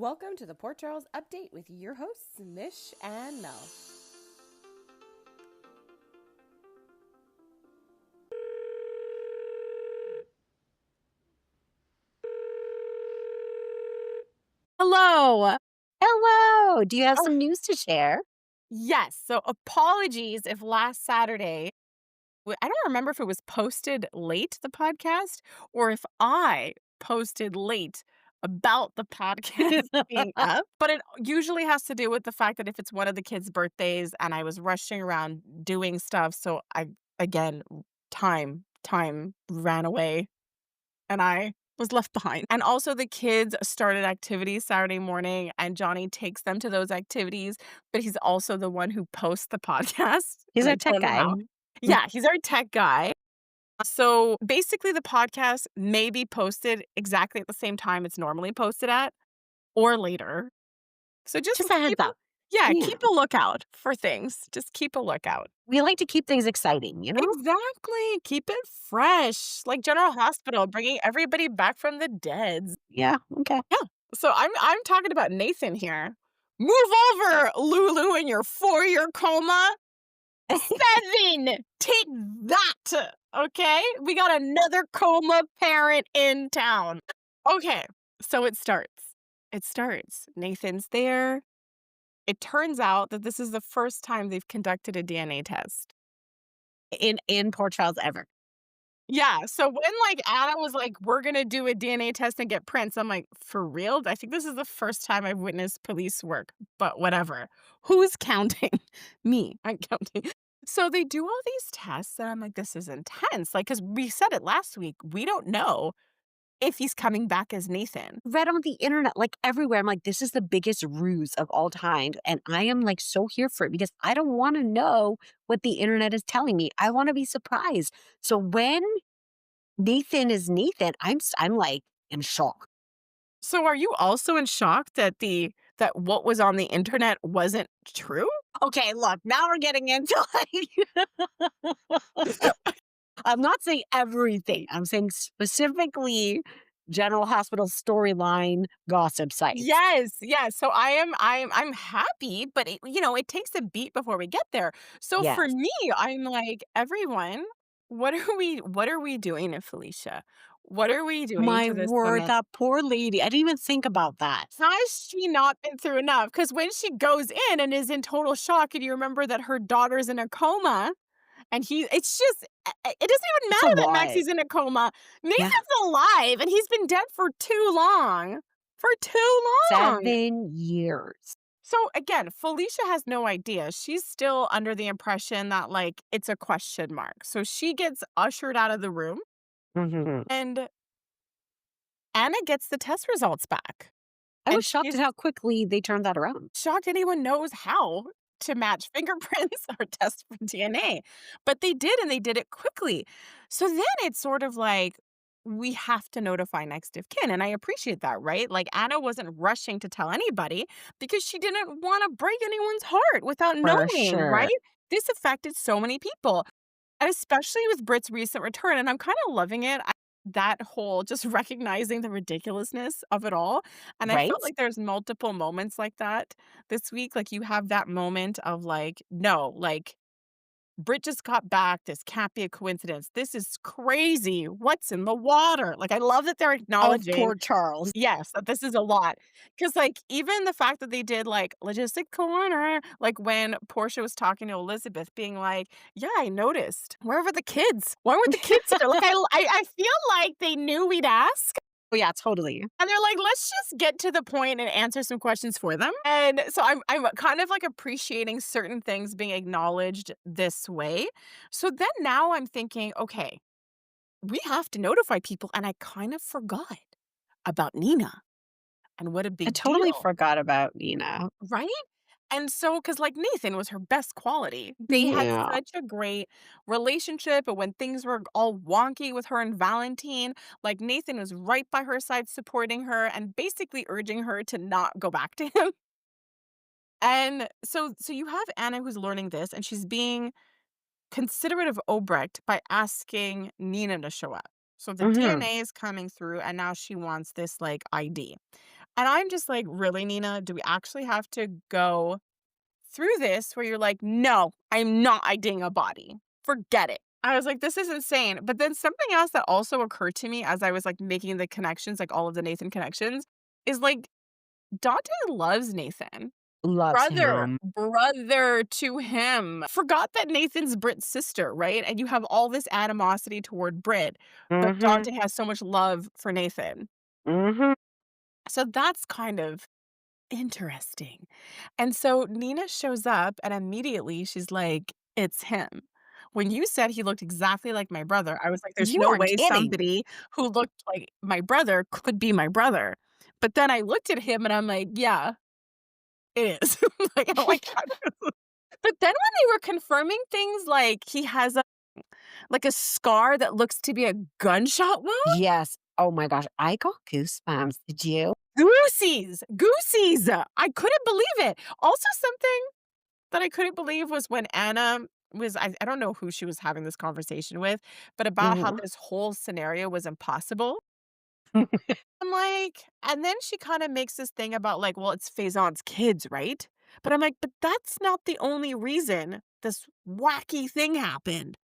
Welcome to the Port Charles Update with your hosts, Mish and Mel. Hello. Hello. Do you have Oh, some news to share? yes. So apologies if last Saturday, I don't remember if it was posted late, the podcast, or if I posted late about the podcast being up. But it usually has to do with the fact that if it's one of the kids' birthdays and I was rushing around doing stuff. So again, time ran away and I was left behind. And also the kids started activities Saturday morning and Johnny takes them to those activities, but he's also the one who posts the podcast. He's And I our tech told him guy. how. Yeah, he's our tech guy. So basically the podcast may be posted exactly at the same time it's normally posted at or later. So just Just a heads keep up. Yeah. keep a lookout for things. Just keep a lookout. We like to keep things exciting, you know? Exactly. Keep it fresh. Like General Hospital, bringing everybody back from the dead. Yeah. Okay. Yeah. So I'm talking about Nathan here. Move over, Lulu, in your 4-year coma. 7. Take that. Okay? We got another coma parent in town. Okay. So it starts. Nathan's there. It turns out that this is the first time they've conducted a DNA test. In Port Charles ever. Yeah, so when, Anna was like, "We're gonna do a DNA test and get prints," I'm like, "For real?" I think this is the first time I've witnessed police work, but whatever. Who's counting? Me, I'm counting. So they do all these tests, and I'm like, "This is intense." Like, because we said it last week, we don't know if he's coming back as Nathan. Read on the internet, like everywhere. I'm like, this is the biggest ruse of all time. And I am like so here for it because I don't want to know what the internet is telling me. I want to be surprised. So when Nathan is Nathan, I'm like in shock. So are you also in shock that what was on the internet wasn't true? Okay, look, now we're getting into like I'm not saying everything. I'm saying specifically General Hospital storyline gossip sites. Yes, yes. So I'm happy, but it takes a beat before we get there. So for Yes. me, I'm like, everyone, what are we doing to Felicia? What are we doing My to this word, woman? that poor lady. I didn't even think about that. Has she not been through enough? Because when she goes in and is in total shock, and you remember that her daughter's in a coma, and it's just, it doesn't even It's a matter that lot. Maxie's in a coma. Yeah. Nathan's alive, and he's been dead for too long. For too long. 7 years. So again, Felicia has no idea. She's still under the impression that it's a question mark. So she gets ushered out of the room Mhm. and Anna gets the test results back. I And was shocked she's at how quickly they turned that around. shocked anyone knows how to match fingerprints or test for DNA. But they did, and they did it quickly. So then it's sort of like, we have to notify next of kin. And I appreciate that, right? Like Anna wasn't rushing to tell anybody because she didn't want to break anyone's heart without For knowing, right? sure. This affected so many people, and especially with Britt's recent return. And I'm kind of loving it. That whole just recognizing the ridiculousness of it all. And I felt Right? like there's multiple moments like that this week. Like you have that moment of no, Brit just got back. This can't be a coincidence. This is crazy. What's in the water? Like I love that they're Of acknowledging, Port Charles. yes, that this is a lot. Because even the fact that they did, logistic corner, when Portia was talking to Elizabeth, being like, "Yeah, I noticed. Where were the kids? Why weren't the kids here?" I feel like they knew we'd ask, Oh, yeah, totally. and they're like, "Let's just get to the point and answer some questions for them." And so I'm kind of appreciating certain things being acknowledged this way. So then now I'm thinking, okay, we have to notify people, and I kind of forgot about Nina. And what a I big totally deal, forgot about Nina. right? And so, because Nathan was her best quality. They had Yeah. such a great relationship. And when things were all wonky with her and Valentine, Nathan was right by her side, supporting her and basically urging her to not go back to him. And so you have Anna who's learning this, and she's being considerate of Obrecht by asking Nina to show up. So the Mhm. DNA is coming through, and now she wants this ID. And I'm just like, "Really, Nina? Do we actually have to go through this where you're like, no, I'm not IDing a body. Forget it." I was like, "This is insane." But then something else that also occurred to me as I was like making the connections, like all of the Nathan connections, is like Dante loves Nathan. Loves him. Brother to him. Forgot that Nathan's Brit's sister, right? And you have all this animosity toward Brit, but Mhm. Dante has so much love for Nathan. Mhm. So that's kind of interesting. And so Nina shows up and immediately she's like, "It's him." When you said he looked exactly like my brother, I was like, "There's You no weren't way kidding. somebody who looked like my brother could be my brother." But then I looked at him and I'm like, "Yeah, it is." Like, oh my God. But then when they were confirming things like he has a scar that looks to be a gunshot wound? Yes. Oh my gosh, I got goosebumps. Did you? Goosies, goosies. I couldn't believe it. Also, something that I couldn't believe was when Anna was I don't know who she was having this conversation with, but about how Mhm. this whole scenario was impossible. I'm like and then she kinda makes this thing about, like, well, it's Faison's kids, right? But I'm like, "But that's not the only reason this wacky thing happened.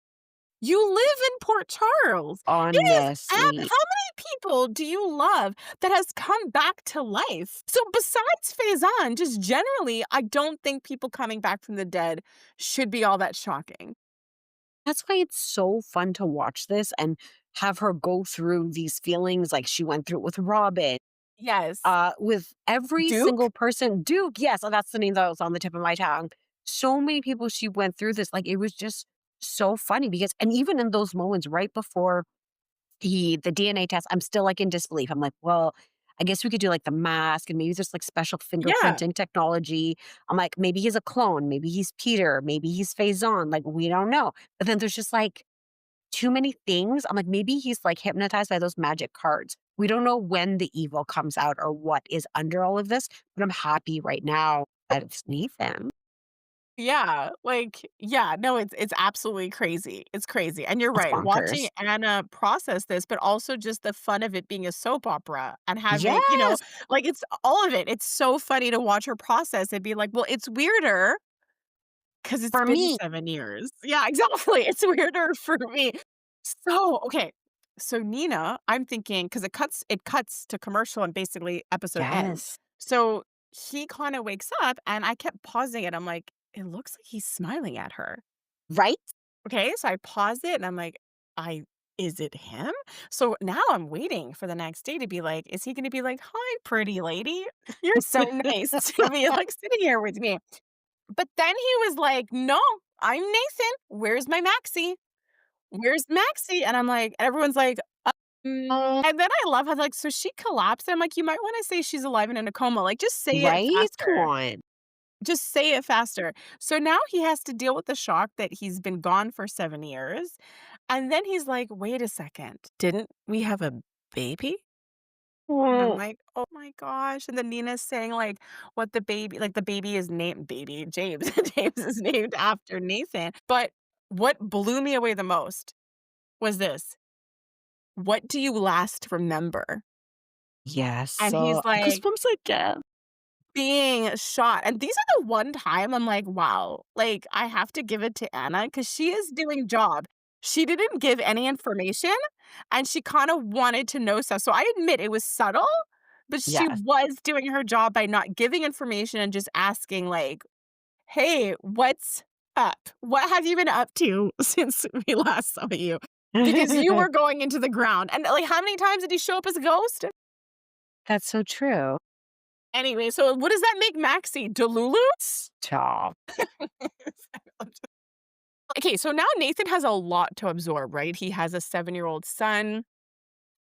You live in Port Charles. It is ab Honestly. how many people do you love that has come back to life? So besides Faison, just generally, I don't think people coming back from the dead should be all that shocking. That's why it's so fun to watch this and have her go through these feelings like she went through it with Robin, Yes. with every Duke? single person. Duke, yes, that's the name that was on the tip of my tongue. So many people she went through this. Like, it was just so funny because and even in those moments right before the DNA test, I'm still, like, in disbelief. I'm like, "Well, I guess we could do, like, the mask and maybe there's, like, special Yeah. fingerprinting technology." I'm like, "Maybe he's a clone, maybe he's Peter, maybe he's Faison, like, we don't know." But then there's just, like, too many things. I'm like, "Maybe he's, like, hypnotized by those magic cards." We don't know when the evil comes out or what is under all of this, but I'm happy right now that it's Nathan. Yeah, like, yeah, no, it's absolutely crazy. It's crazy, and you're It's right, watching bonkers. Anna process this, but also just the fun of it being a soap opera and having Yes! like, it's all of it. It's so funny to watch her process and be like, "Well, it's weirder 'cause it's For been me. 7 years." Yeah, exactly, it's weirder for me. So, okay, so Nina, I'm thinking 'cause it cuts to commercial and basically episode ends. Yes. So, he kinda wakes up, and I kept pausing it, I'm like, "It looks like he's smiling at her." Right? Okay, so I paused it, and I'm like, "I is it him?" So now I'm waiting for the next day to be like, is he gonna be like, "Hi, pretty lady. You're so nice to be, like, sitting here with me." But then he was like, "No, I'm Nathan. Where's my Maxie? Where's Maxie?" And I'm like and everyone's like, and then I love how, like, so she collapsed. I'm like, "You might wanna say she's alive and in a coma, like, just say it Right? Come faster. on. Just say it faster." So now he has to deal with the shock that he's been gone for 7 years, and then he's like, "Wait a second, didn't we have a baby?" And I'm Mm. like, "Oh my gosh," and then Nina's saying, like, what the baby is named James. James is named after Nathan. But what blew me away the most was this, "What do you last remember?" Yes, And so he's like goosebumps again. being shot, and these are the one time I'm like, "Wow," like, I have to give it to Anna because she is doing job. She didn't give any information, and she kinda wanted to know stuff, so I admit it was subtle, but she Yes. was doing her job by not giving information and just asking, like, "Hey, what's up? What have you been up to since we last saw you?" Because you were going into the ground, and, like, how many times did he show up as a ghost? That's so true. Anyway, so what does that make Maxie? Delulu? Stop. Okay, so now Nathan has a lot to absorb, right? He has a 7-year-old son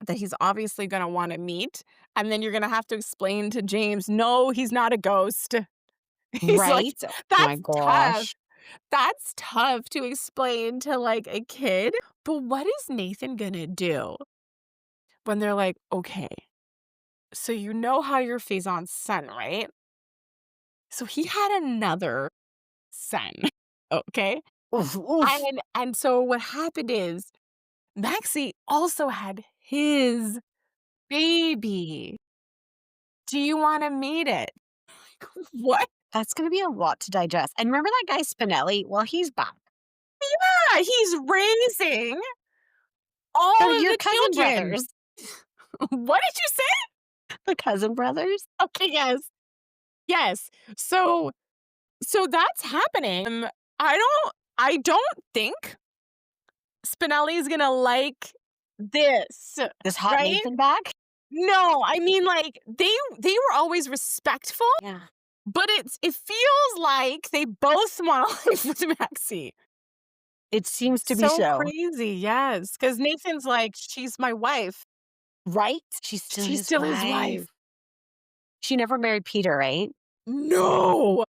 that he's obviously gonna wanna meet, and then you're gonna have to explain to James, "No, he's not a ghost." He's like, Right? Oh my "That's tough. gosh. That's tough to explain to, like, a kid." But what is Nathan gonna do when they're like, "Okay, so you know how you're Faison's son, right?" So he had another son, okay? Oof, oof. And so what happened is Maxie also had his baby. Do you wanna meet it? What? That's gonna be a lot to digest. And remember that guy Spinelli? Well, he's back. Yeah, he's raising They're all of your the cousin children. brothers. What did you say? The cousin brothers? Okay, yes. Yes. So that's happening. I don't think Spinelli is gonna like this, This hot right? Nathan back? No, I mean, like, they were always respectful, Yeah. but it feels like they both wanna live with Maxie. It seems to be So so. crazy, yes, because Nathan's like, "She's my wife." Right? She's still She's his still his wife. wife. She never married Peter, right? No!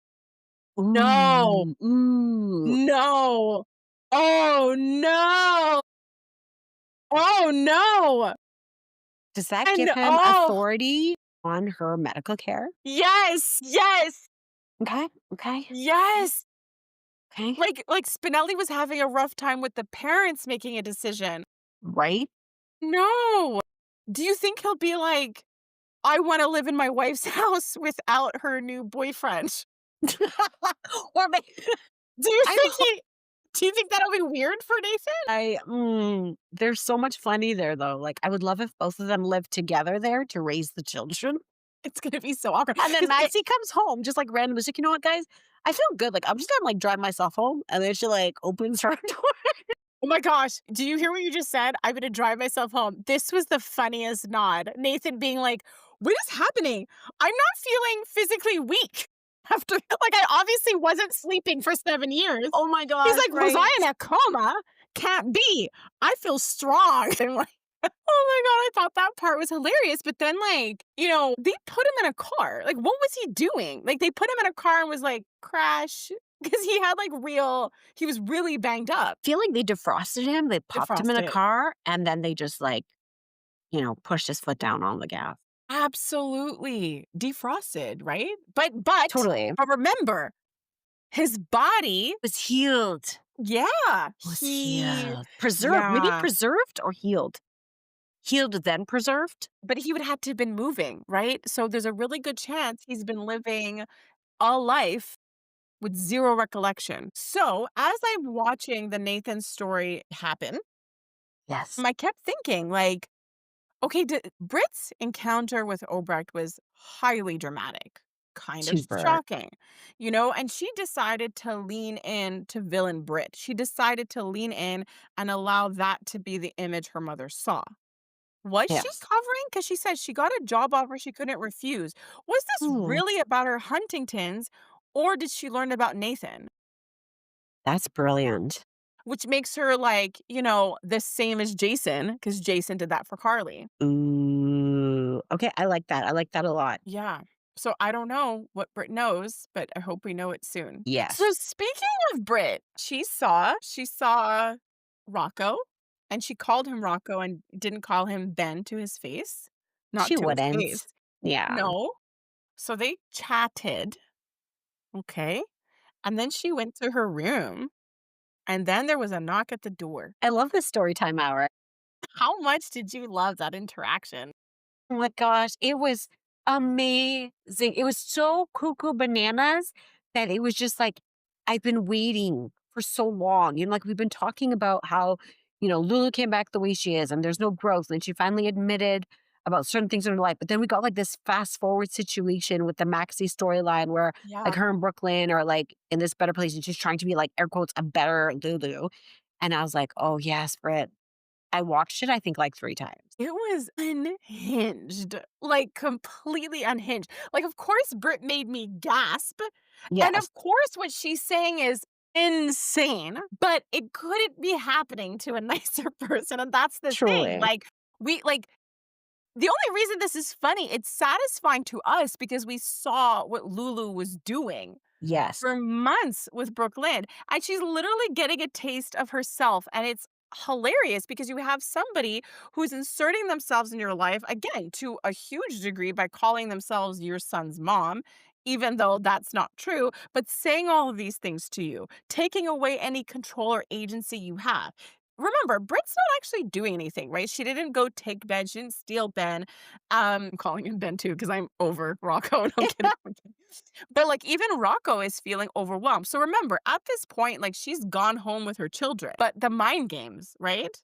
No! Ooh, ooh. No! Oh, no! Oh, no! Does that And give him oh, authority on her medical care? yes, yes, Okay, okay, yes! okay. Like Spinelli was having a rough time with the parents making a decision. Right? No! Do you think he'll be like, "I wanna live in my wife's house without her new boyfriend?" Or may Do you I'm think ho he do you think that'll be weird for Nathan? there's so much funny there, though. Like, I would love if both of them lived together there to raise the children. It's gonna be so awkward And then 'cause it Maxie comes home just, like, randomly. She's like, "You know what, guys? I feel good. Like, I'm just gonna, like, drive myself home." And then she, like, opens her door. oh my gosh, do you hear what you just said? "I'm gonna drive myself home." This was the funniest nod. Nathan being like, "What is happening? I'm not feeling physically weak." After like, I obviously wasn't sleeping for 7 years. Oh my He's gosh, like, "Was I right. in a coma? Can't be. I feel strong." I'm like, "Oh my god," I thought that part was hilarious, but then, like, they put him in a car. Like, what was he doing? Like, they put him in a car and was like, "Crash," because he had, like, he was really banged up. Feel like they defrosted him, they popped him in a Defrosted. car, and then they just, like, pushed his foot down on the gas. Absolutely. Defrosted, right? But Totally. but remember, his body Was healed. yeah, Was he healed. Preserved. Maybe yeah. preserved or healed? Healed, then preserved? But he would have to have been moving, right? So there's a really good chance he's been living a life with 0 recollection. So, as I'm watching the Nathan story happen, Yes. I kept thinking, like, okay, Brit's encounter with Obrecht was highly dramatic, kind of Super. shocking, and she decided to lean in to villain Brit. She decided to lean in and allow that to be the image her mother saw. Was she Yes. covering? Because she said she got a job offer she couldn't refuse. Was this Ooh, really about her Huntingtons, or did she learn about Nathan? that's brilliant. Which makes her like, the same as Jason, because Jason did that for Carly. Ooh. Okay, I like that. I like that a lot. Yeah. So I don't know what Brit knows, but I hope we know it soon. So Yes. speaking of Brit, she saw Rocco and she called him Rocco and didn't call him Ben to his face. Not She to his wouldn't. face. Yeah. No. So they chatted. Okay. And then she went to her room and then there was a knock at the door. I love this story time hour. How much did you love that interaction? Oh my gosh, it was amazing. It was so cuckoo bananas that it was just like, I've been waiting for so long. Like we've been talking about how, Lulu came back the way she is and there's no growth. And she finally admitted about certain things in her life. But then we got like this fast forward situation with the Maxie storyline where like Yeah. her and Brooklyn are like in this better place and she's trying to be like air quotes a better Lulu. And I was like, oh yes, Britt. I watched it, I think like 3 times. It was unhinged, like, completely unhinged. Like, of course, Brit made me gasp, and Yes, of course, what she's saying is insane, but it couldn't be happening to a nicer person, and that's the thing, truly. like, the only reason this is funny, it's satisfying to us because we saw what Lulu was doing Yes. for months with Brooklyn, and she's literally getting a taste of herself, and it's hilarious because you have somebody who's inserting themselves in your life, again, to a huge degree by calling themselves your son's mom, even though that's not true, but saying all of these things to you, taking away any control or agency you have. remember, Brit's not actually doing anything, right? She didn't go take Ben, she didn't steal Ben. I'm calling him Ben too because I'm over Rocco. No, I'm kidding. I'm kidding. But like even Rocco is feeling overwhelmed. So remember, at this point, like she's gone home with her children. But the mind games, right?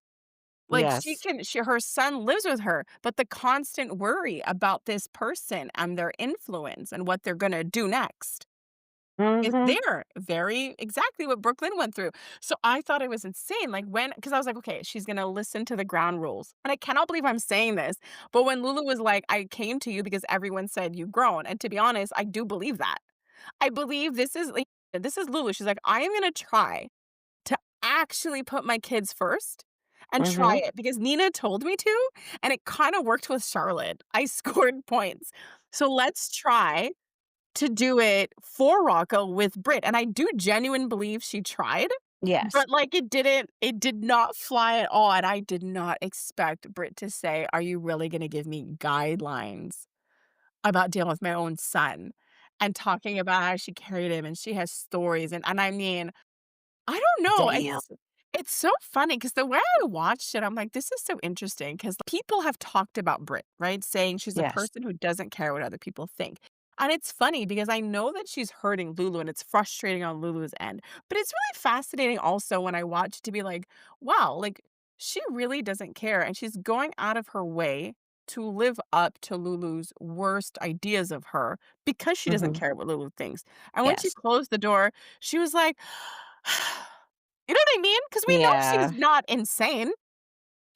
Like Yes. her son lives with her, but the constant worry about this person and their influence and what they're gonna do next. It's Mhm. there, very exactly what Brooklyn went through. So I thought it was insane, like, because I was like, "Okay, she's gonna listen to the ground rules." And I cannot believe I'm saying this, but when Lulu was like, "I came to you because everyone said you've grown," and to be honest, I do believe that. I believe this is Lulu. She's like, "I am gonna try to actually put my kids first and try Mhm. it," because Nina told me to, and it kinda worked with Charlotte. I scored points. So let's try to do it for Rocco with Brit, and I do genuine believe she tried, Yes. but, like, it did not fly at all, and I did not expect Brit to say, "Are you really gonna give me guidelines about dealing with my own son?" And talking about how she carried him, and she has stories, and I mean, I don't know, Damn. it's so funny because the way I watched it, I'm like, "This is so interesting because people have talked about Brit, right? Saying she's a Yes. person who doesn't care what other people think. And it's funny because I know that she's hurting Lulu and it's frustrating on Lulu's end. But it's really fascinating also when I watch it to be like, wow, like she really doesn't care. And she's going out of her way to live up to Lulu's worst ideas of her because she doesn't Mhm. care what Lulu thinks. And when she Yes. closed the door, she was like, you know what I mean? Because we know she's Yeah. not insane.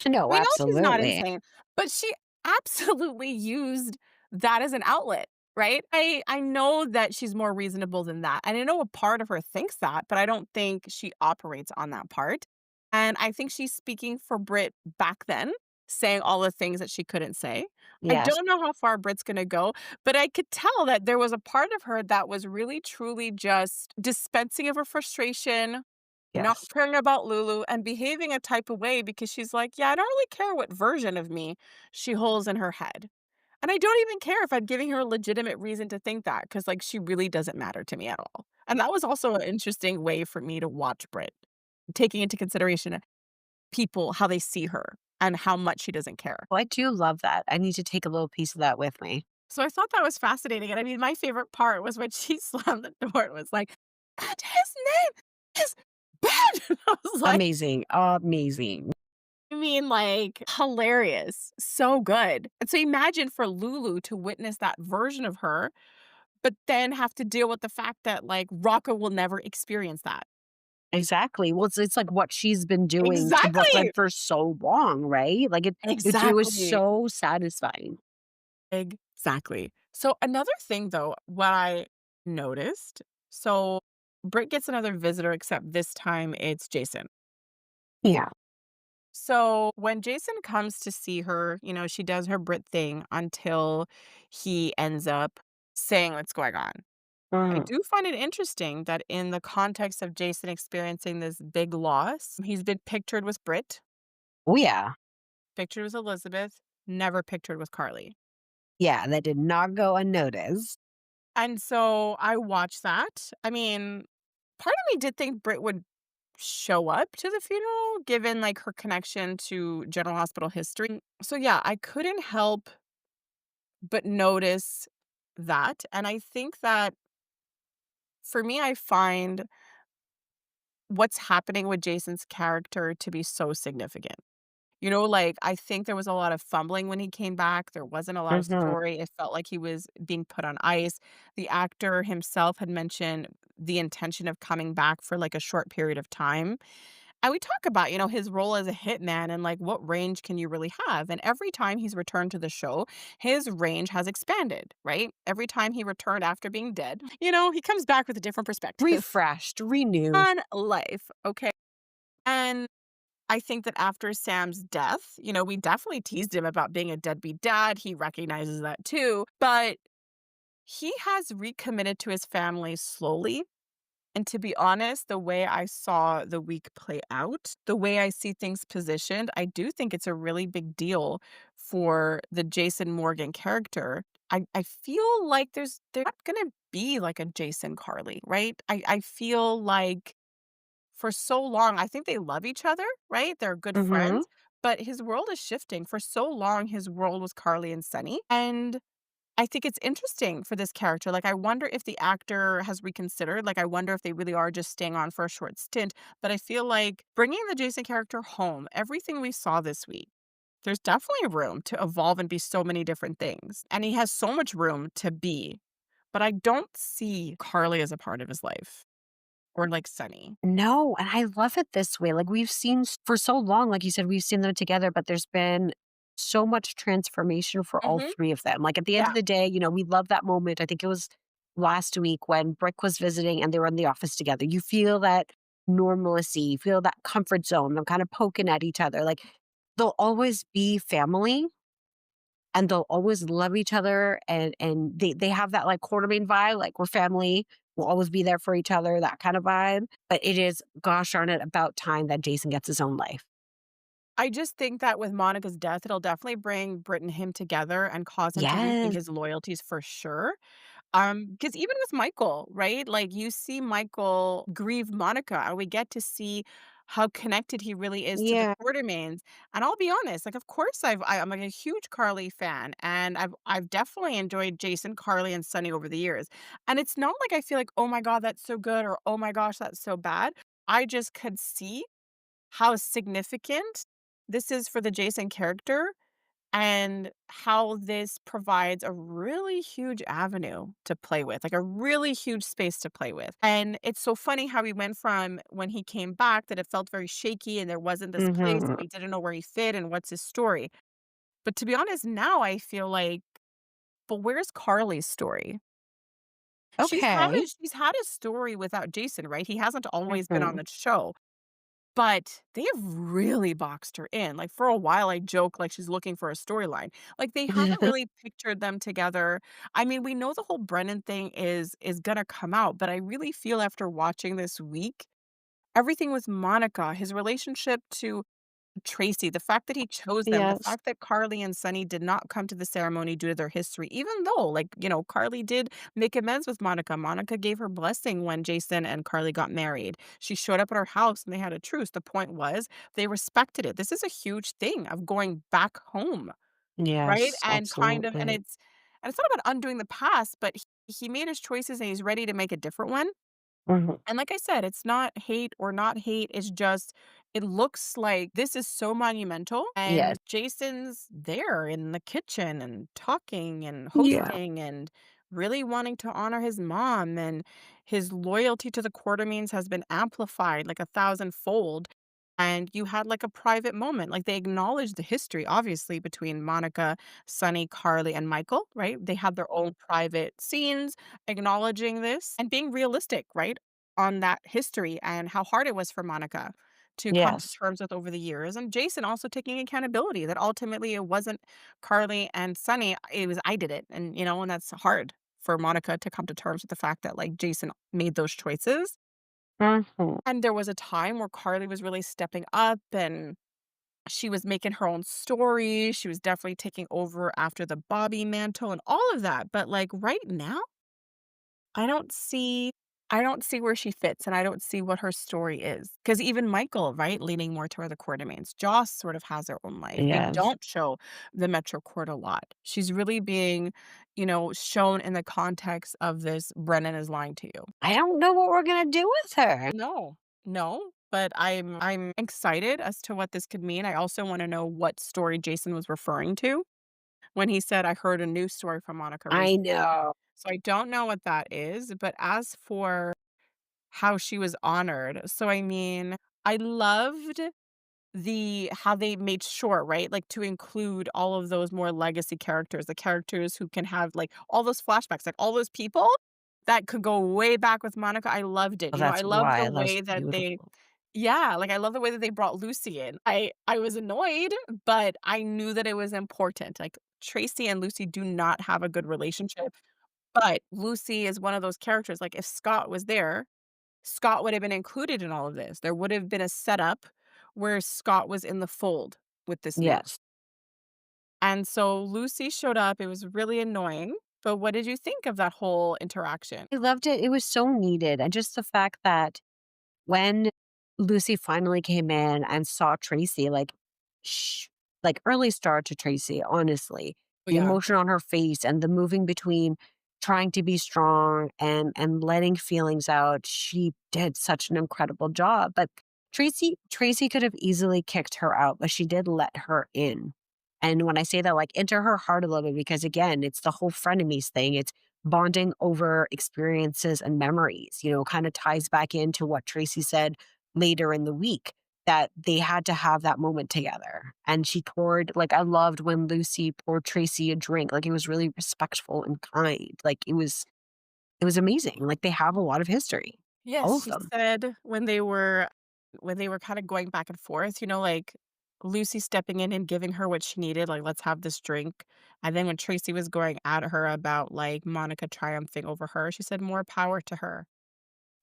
No, We know she's not absolutely. insane, but she absolutely used that as an outlet, right? I know that she's more reasonable than that, and I know a part of her thinks that, but I don't think she operates on that part, and I think she's speaking for Brit back then, saying all the things that she couldn't say. I Yes. don't know how far Brit's gonna go, but I could tell that there was a part of her that was really truly just dispensing of her frustration, not Yes. caring about Lulu and behaving a type of way because she's like, "Yeah, I don't really care what version of me she holds in her head." And I don't even care if I'm giving her a legitimate reason to think that, because like, she really doesn't matter to me at all. And that was also an interesting way for me to watch Brit, taking into consideration people, how they see her and how much she doesn't care. Well, I do love that. I need to take a little piece of that with me. So I thought that was fascinating, and I mean, my favorite part was when she slammed the door and was like, "And his name is Ben." I was like, Amazing. Amazing. I mean, like, hilarious. So good. And so imagine for Lulu to witness that version of her, but then have to deal with the fact that, like, Rocco will never experience that. Exactly. Well, it's like what she's been doing to Brooklyn Exactly. for so long, right? Like it was Exactly. so satisfying. Exactly. So another thing though, what I noticed, so Britt gets another visitor, except this time it's Jason. Yeah. So when Jason comes to see her, she does her Brit thing until he ends up saying what's going on. I Mhm. do find it interesting that in the context of Jason experiencing this big loss, he's been pictured with Britt, Oh yeah. pictured with Elizabeth, never pictured with Carly. Yeah, that did not go unnoticed. And so I watched that. I mean, part of me did think Britt would show up to the funeral given like her connection to General Hospital history. So yeah, I couldn't help but notice that. And I think that for me, I find what's happening with Jason's character to be so significant. Like, I think there was a lot of fumbling when he came back. There wasn't a lot of Mhm. story. It felt like he was being put on ice. The actor himself had mentioned the intention of coming back for like a short period of time. And we talk about, his role as a hitman and like what range can you really have? And every time he's returned to the show, his range has expanded, right? Every time he returned after being dead, he comes back with a different perspective Refreshed, renewed. on life. Okay. And I think that after Sam's death, we definitely teased him about being a deadbeat dad. He recognizes that too. But he has recommitted to his family slowly. And to be honest, the way I saw the week play out, the way I see things positioned, I do think it's a really big deal for the Jason Morgan character. I feel like there's not gonna be like a Jason Carly, right? I feel like for so long, I think they love each other, right? They're good Mhm. friends, but his world is shifting. For so long, his world was Carly and Sunny, and I think it's interesting for this character. Like, I wonder if the actor has reconsidered. Like, I wonder if they really are just staying on for a short stint. But I feel like bringing the Jason character home, everything we saw this week, there's definitely room to evolve and be so many different things. And he has so much room to be. But I don't see Carly as a part of his life or like Sunny. No, and I love it this way. Like we've seen for so long, like you said, we've seen them together, but there's been so much transformation for all Hmm. three of them. Like at the end Yeah. of the day, we love that moment. I think it was last week when Brick was visiting and they were in the office together. You feel that normalcy, you feel that comfort zone, them kind of poking at each other. Like they'll always be family and they'll always love each other and they have that like Quartermaine vibe, like we're family, we'll always be there for each other, that kind of vibe. But it is, gosh darn it, about time that Jason gets his own life. I just think that with Monica's death, it'll definitely bring Britt and him together and cause him to rethink Yes. his loyalties for sure. Because even with Michael, right? Like you see Michael grieve Monica, and we get to see how connected he really is to the Yeah. Quartermaines. And I'll be honest, like of course I'm like a huge Carly fan, and I've definitely enjoyed Jason, Carly, and Sunny over the years. And it's not like I feel like, oh my God, that's so good, or oh my gosh, that's so bad. I just could see how significant this is for the Jason character and how this provides a really huge avenue to play with, like a really huge space to play with. And it's so funny how he went from when he came back that it felt very shaky and there wasn't this place and Mhm. we didn't know where he fit and what's his story. But to be honest, now I feel like, but where's Carly's story? Okay. She's had a story without Jason, right? He hasn't always been on Mhm. the show. But they have really boxed her in. Like, for a while, I joke like she's looking for a storyline. Like, they haven't really pictured them together. I mean, we know the whole Brennan thing is gonna come out, but I really feel after watching this week, everything with Monica, his relationship to Tracy, the fact that he chose them, the Yes. fact that Carly and Sunny did not come to the ceremony due to their history, even though, like, Carly did make amends with Monica. Monica gave her blessing when Jason and Carly got married. She showed up at her house and they had a truce. The point was they respected it. This is a huge thing of going back home, right? Yes, And kind of, absolutely. and it's not about undoing the past, but he made his choices and he's ready to make a different one. Mhm. And like I said, it's not hate or not hate, it's just it looks like this is so monumental, Yes. and Jason's there in the kitchen and talking and Yeah. hosting and really wanting to honor his mom, and his loyalty to the Quartermaines has been amplified like a thousandfold. And you had like a private moment. Like they acknowledged the history, obviously, between Monica, Sunny, Carly, and Michael, right? They had their own private scenes acknowledging this and being realistic, right? On that history and how hard it was for Monica to come to Yes. terms with over the years, and Jason also taking accountability that ultimately it wasn't Carly and Sunny, it was I did it, and that's hard for Monica to come to terms with the fact that, like, Jason made those choices, Mhm. and there was a time where Carly was really stepping up, and she was making her own story, she was definitely taking over after the Bobby mantle and all of that, but, like, right now I don't see I don't see where she fits, and I don't see what her story is. Because even Michael, right, leaning more toward the Quartermaines. Joss sort of has her own life. They Yes. don't show the Metro Court a lot. She's really being shown in the context of this, "Brennan is lying to you." I don't know what we're gonna do with her. No. No, but I'm excited as to what this could mean. I also wanna know what story Jason was referring to when he said, "I heard a news story from Monica I recently." know. So I don't know what that is, but as for how she was honored, so I mean, I loved the how they made sure, right, like, to include all of those more legacy characters, the characters who can have, like, all those flashbacks, like, all those people that could go way back with Monica, I loved it, Well, I that's love the why that's way that they beautiful. yeah, like, I love the way that they brought Lucy in. I was annoyed, but I knew that it was important, like, Tracy and Lucy do not have a good relationship, but Lucy is one of those characters, like, if Scott was there, Scott would have been included in all of this. There would have been a setup where Scott was in the fold with this news. Yes. And so Lucy showed up, it was really annoying, but what did you think of that whole interaction? I loved it. It was so needed. And just the fact that when Lucy finally came in and saw Tracy, like early start to Tracy, honestly. Oh, The yeah. emotion on her face and the moving between trying to be strong and letting feelings out. She did such an incredible job. But Tracy could have easily kicked her out, but she did let her in. And when I say that, like into her heart a little bit, because again, it's the whole frenemies thing. It's bonding over experiences and memories, kind of ties back into what Tracy said later in the week, that they had to have that moment together. And she poured, like, I loved when Lucy poured Tracy a drink. Like, it was really respectful and kind. Like, it was amazing. Like, they have a lot of history, all Yes, of she them. said when they were kinda going back and forth, like, Lucy stepping in and giving her what she needed, like, "Let's have this drink." And then when Tracy was going at her about, like, Monica triumphing over her, she said, "More power to her."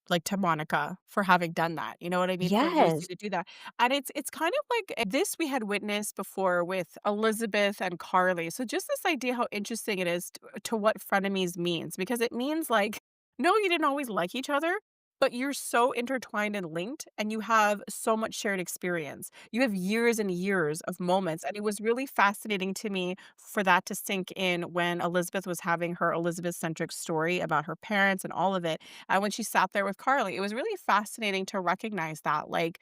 Like, to Monica for having done that, you know what I mean? For Lucy Yes. to do that, and it's kind of like this we had witnessed before with Elizabeth and Carly, so just this idea how interesting it is to what frenemies means, because it means, like, no, you didn't always like each other, but you're so intertwined and linked, and you have so much shared experience. You have years and years of moments, and it was really fascinating to me for that to sink in when Elizabeth was having her Elizabeth-centric story about her parents and all of it, and when she sat there with Carly, it was really fascinating to recognize that, like,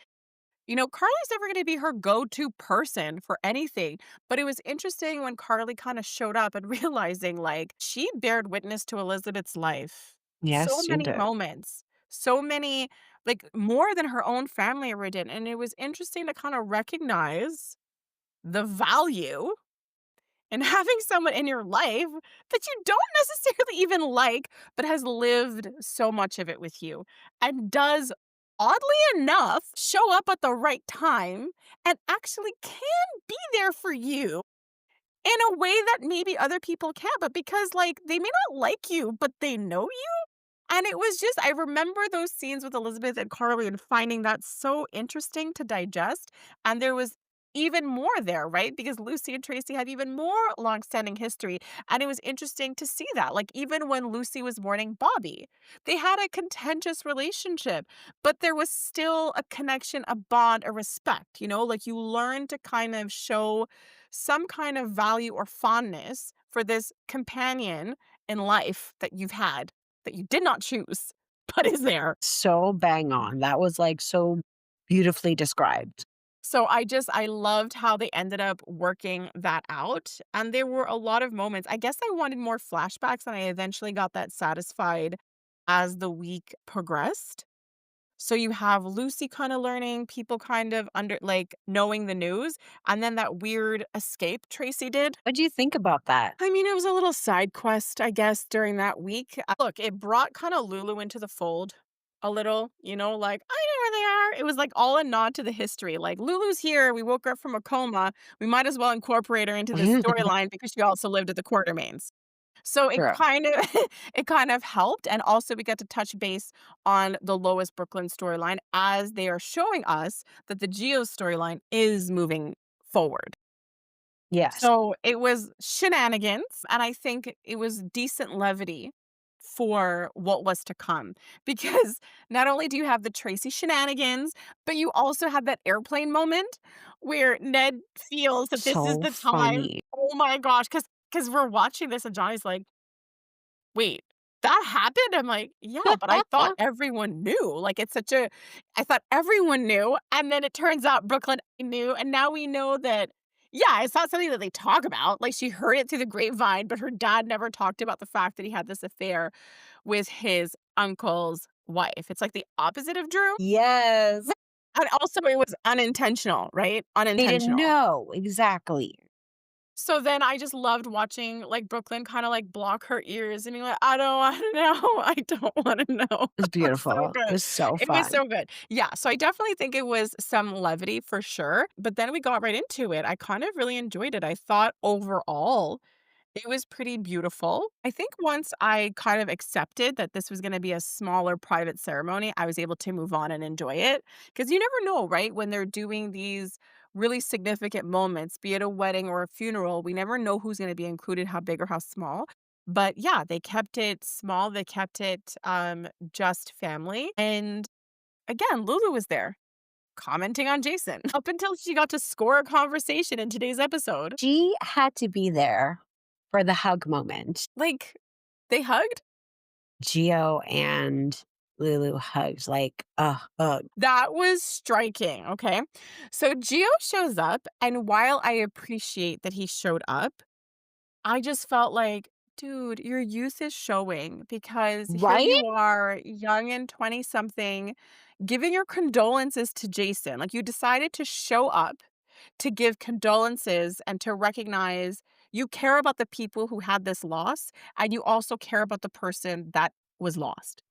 Carly's never gonna be her go-to person for anything, but it was interesting when Carly kinda showed up and realizing, like, she bared witness to Elizabeth's life. So Yes, she many did. moments, so many, like, more than her own family ever did, and it was interesting to kinda recognize the value and having someone in your life that you don't necessarily even like, but has lived so much of it with you and does, oddly enough, show up at the right time and actually can be there for you in a way that maybe other people can't, but because, like, they may not like you, but they know you. And it was just I remember those scenes with Elizabeth and Carly and finding that so interesting to digest, and there was even more there, right? Because Lucy and Tracy have even more longstanding history, and it was interesting to see that, like, even when Lucy was mourning Bobby, they had a contentious relationship, but there was still a connection, a bond, a respect, like, you learn to kind of show some kind of value or fondness for this companion in life that you've had that you did not choose, but is there. So bang on. That was, like, so beautifully described. So I loved how they ended up working that out, and there were a lot of moments. I guess I wanted more flashbacks, and I eventually got that satisfied as the week progressed. So you have Lucy kinda learning, people kind of knowing the news, and then that weird escape Tracy did. What do you think about that? I mean, it was a little side quest, I guess, during that week. Look, it brought kinda Lulu into the fold a little, like, "I know where they are." It was, like, all a nod to the history, like, "Lulu's here, we woke her up from a coma, we might as well incorporate her into this storyline because she also lived at the Quartermaines." So it True. kind of it kind of helped, and also we got to touch base on the Lois Brooklyn storyline as they are showing us that the Geo storyline is moving forward. Yes. So, it was shenanigans, and I think it was decent levity for what was to come, because not only do you have the Tracy shenanigans, but you also have that airplane moment where Ned feels that this is So the time. funny. Oh my gosh, because we're watching this and Johnny's like, "Wait, that happened?" I'm like, "Yeah, but I thought everyone knew." Like, I thought everyone knew, and then it turns out Brooklyn knew, and now we know that, yeah, it's not something that they talk about. Like, she heard it through the grapevine, but her dad never talked about the fact that he had this affair with his uncle's wife. It's like the opposite of Drew, Yes. and also it was unintentional, right? They didn't Unintentional. know. Exactly. So then I just loved watching, like, Brooklyn kinda, like, block her ears and be like, "I don't wanna know, I don't wanna know." It was It was so beautiful. It good. was so It was fun. so good. Yeah, so I definitely think it was some levity for sure, but then we got right into it. I kind of really enjoyed it. I thought overall it was pretty beautiful. I think once I kind of accepted that this was gonna be a smaller private ceremony, I was able to move on and enjoy it. Because you never know, right? When they're doing these really significant moments, be it a wedding or a funeral, we never know who's gonna be included, how big or how small. But yeah, they kept it small, they kept it, just family, and again, Lulu was there. commenting on Jason up until she got to score a conversation in today's episode. She had to be there for the hug moment. Like, they hugged? Gio and Lulu hugs like a hug. That was striking, okay? So Gio shows up, and while I appreciate that he showed up, I just felt like, dude, your youth is showing because here Right? you are, young and 20 something, giving your condolences to Jason. Like, you decided to show up to give condolences and to recognize you care about the people who had this loss, and you also care about the person that was lost.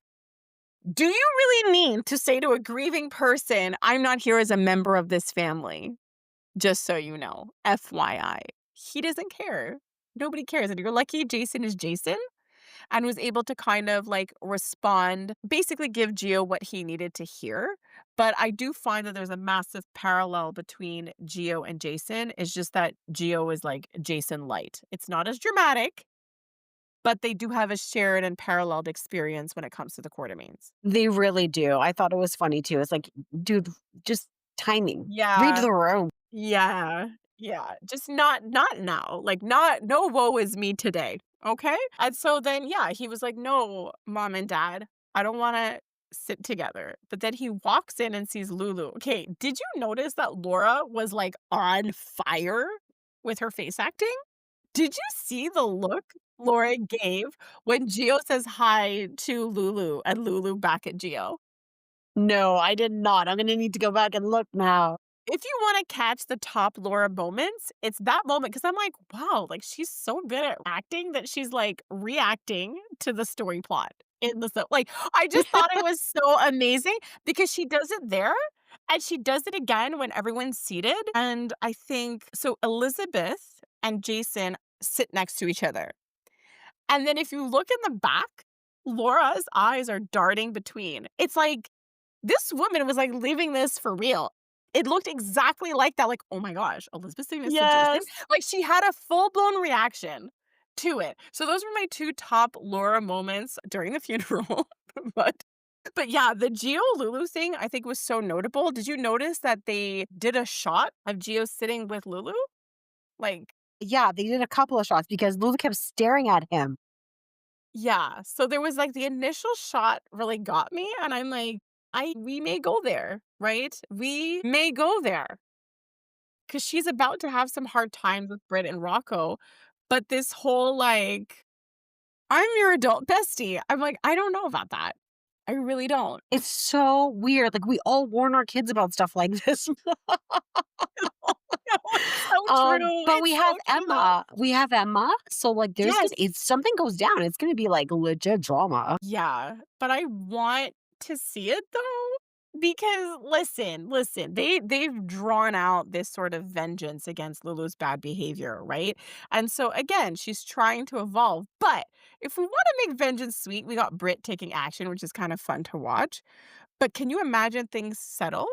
Do you really need to say to a grieving person, I'm not here as a member of this family? Just so you know, FYI. He doesn't care. Nobody cares. And you're lucky Jason is Jason and was able to kind of like respond, basically give Gio what he needed to hear. But I do find that there's a massive parallel between Gio and Jason. It's just that Gio is like Jason light. It's not as dramatic, but they do have a shared and paralleled experience when it comes to the Quartermaines. They really do. I thought it was funny too. It's like, dude, just timing. Read Yeah. the room. Yeah. Yeah. Just not now. Like no woe is me today. Okay? And so then yeah, he was like, "No, mom and dad, I don't want to sit together." But then he walks in and sees Lulu. Okay, did you notice that Laura was like on fire with her face acting? Did you see the look Laura gave when Gio says hi to Lulu and Lulu back at Gio? No, I did not. I'm going to need to go back and look now. If you wanna catch the top Laura moments, it's that moment because 'cause I'm like, "Wow, like, she's so good at acting that she's, like, reacting to the story plot in the like, I just thought it was so amazing because she does it there, and she does it again when everyone's seated, and I think so Elizabeth and Jason sit next to each other, and then if you look in the back, Laura's eyes are darting between. It's like this woman was, like, leaving this for real. It looked exactly like that, like, "Oh my gosh, Elizabeth's doing this to Jason?" Yes. Like, she had a full-blown reaction to it. So those were my 2 top Laura moments during the funeral. But but yeah, the Gio Lulu thing I think was so notable. Did you notice that they did a shot of Gio sitting with Lulu? Like, Yeah, they did a couple of shots because Lulu kept staring at him. yeah. So there was, like, the initial shot really got me, and I'm like, I we may go there, right? We may go there. 'Cause she's about to have some hard times with Britt and Rocco, but this whole, like, "I'm your adult bestie," I'm like, I don't know about that. I really don't. It's so weird. Like, we all warn our kids about stuff like this. No, it's so true, But we it's have so true though. Emma. We have Emma. So, like, there's Yes. gonna if something goes down, it's gonna be, like, legit drama. Yeah, but I want to see it though, because listen, they've drawn out this sort of vengeance against Lulu's bad behavior, right? And so again, she's trying to evolve. But if we want to make vengeance sweet, we got Britt taking action, which is kind of fun to watch. But can you imagine things settle?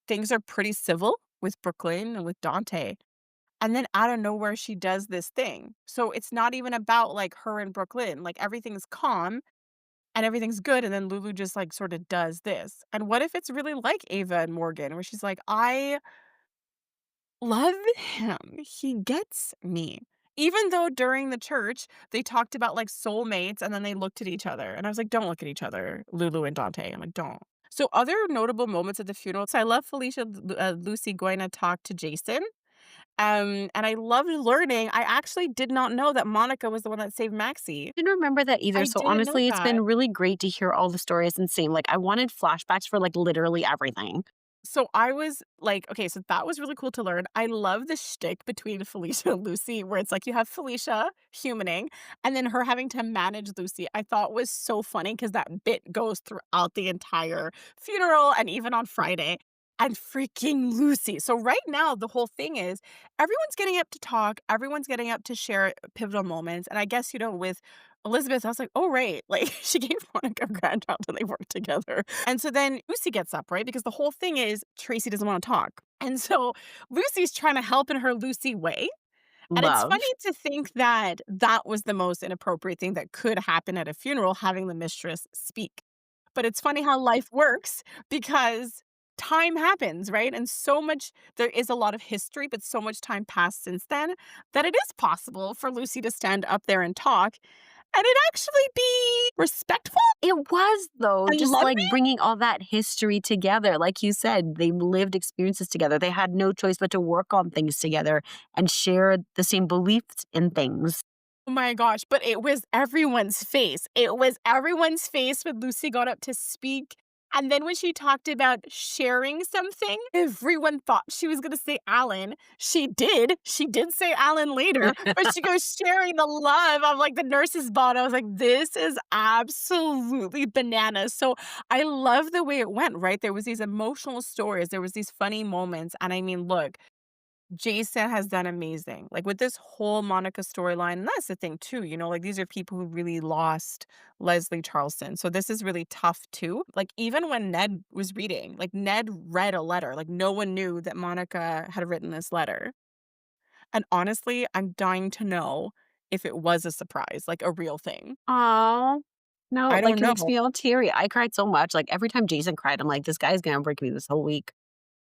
Things are pretty civil with Brooklyn and with Dante. And then out of nowhere, she does this thing. So it's not even about like her and Brooklyn. Like everything's calm and everything's good, and then Lulu just, like, sorta does this, and what if it's really like Ava and Morgan, where she's like, "I love him, he gets me." Even though during the church, they talked about, like, soulmates, and then they looked at each other, and I was like, "Don't look at each other, Lulu and Dante." I'm like, "Don't." So other notable moments at the funeral, so I love Felicia Lucy going to talk to Jason, and I loved learning I actually did not know that Monica was the one that saved Maxie. Didn't remember that either. I So, didn't know honestly, it's that. been really great to hear all the stories and seeing, like, I wanted flashbacks for, like, literally everything. So I was like, okay, so that was really cool to learn. I love the shtick between Felicia and Lucy, where it's like you have Felicia humaning and then her having to manage Lucy. I thought was so funny because that bit goes throughout the entire funeral and even on Friday. And freaking Lucy. So right now, the whole thing is everyone's getting up to talk, everyone's getting up to share pivotal moments. And I guess, with Elizabeth, I was like, oh, right. Like she gave Monica a grandchild and they worked together. And so then Lucy gets up, right? Because the whole thing is Tracy doesn't want to talk. And so Lucy's trying to help in her Lucy way. And it's Love. funny to think that that was the most inappropriate thing that could happen at a funeral, having the mistress speak. But it's funny how life works because time happens, right? And so much there is a lot of history, but so much time passed since then that it is possible for Lucy to stand up there and talk and it actually be respectful It was, though, and just, loving. like, bringing all that history together. Like you said, they lived experiences together. They had no choice but to work on things together and share the same beliefs in things. Oh my gosh, but it was everyone's face. It was everyone's face when Lucy got up to speak. And then when she talked about sharing something, everyone thought she was gonna say Alan. She did. She did say Alan later, but she goes sharing the love of like the nurse's bond. I was like, this is absolutely bananas. So I love the way it went, right? There was these emotional stories, there was these funny moments. And I mean, look, Jason has done amazing. Like with this whole Monica storyline, and that's the thing too, like these are people who really lost Leslie Charleston. So this is really tough too. Like even when Ned was reading, like Ned read a letter, like no one knew that Monica had written this letter. And honestly, I'm dying to know if it was a surprise, like a real thing. Oh no, I like, don't it makes know. me all teary. I cried so much, like, every time Jason cried, I'm like, "This guy's gonna break me this whole week."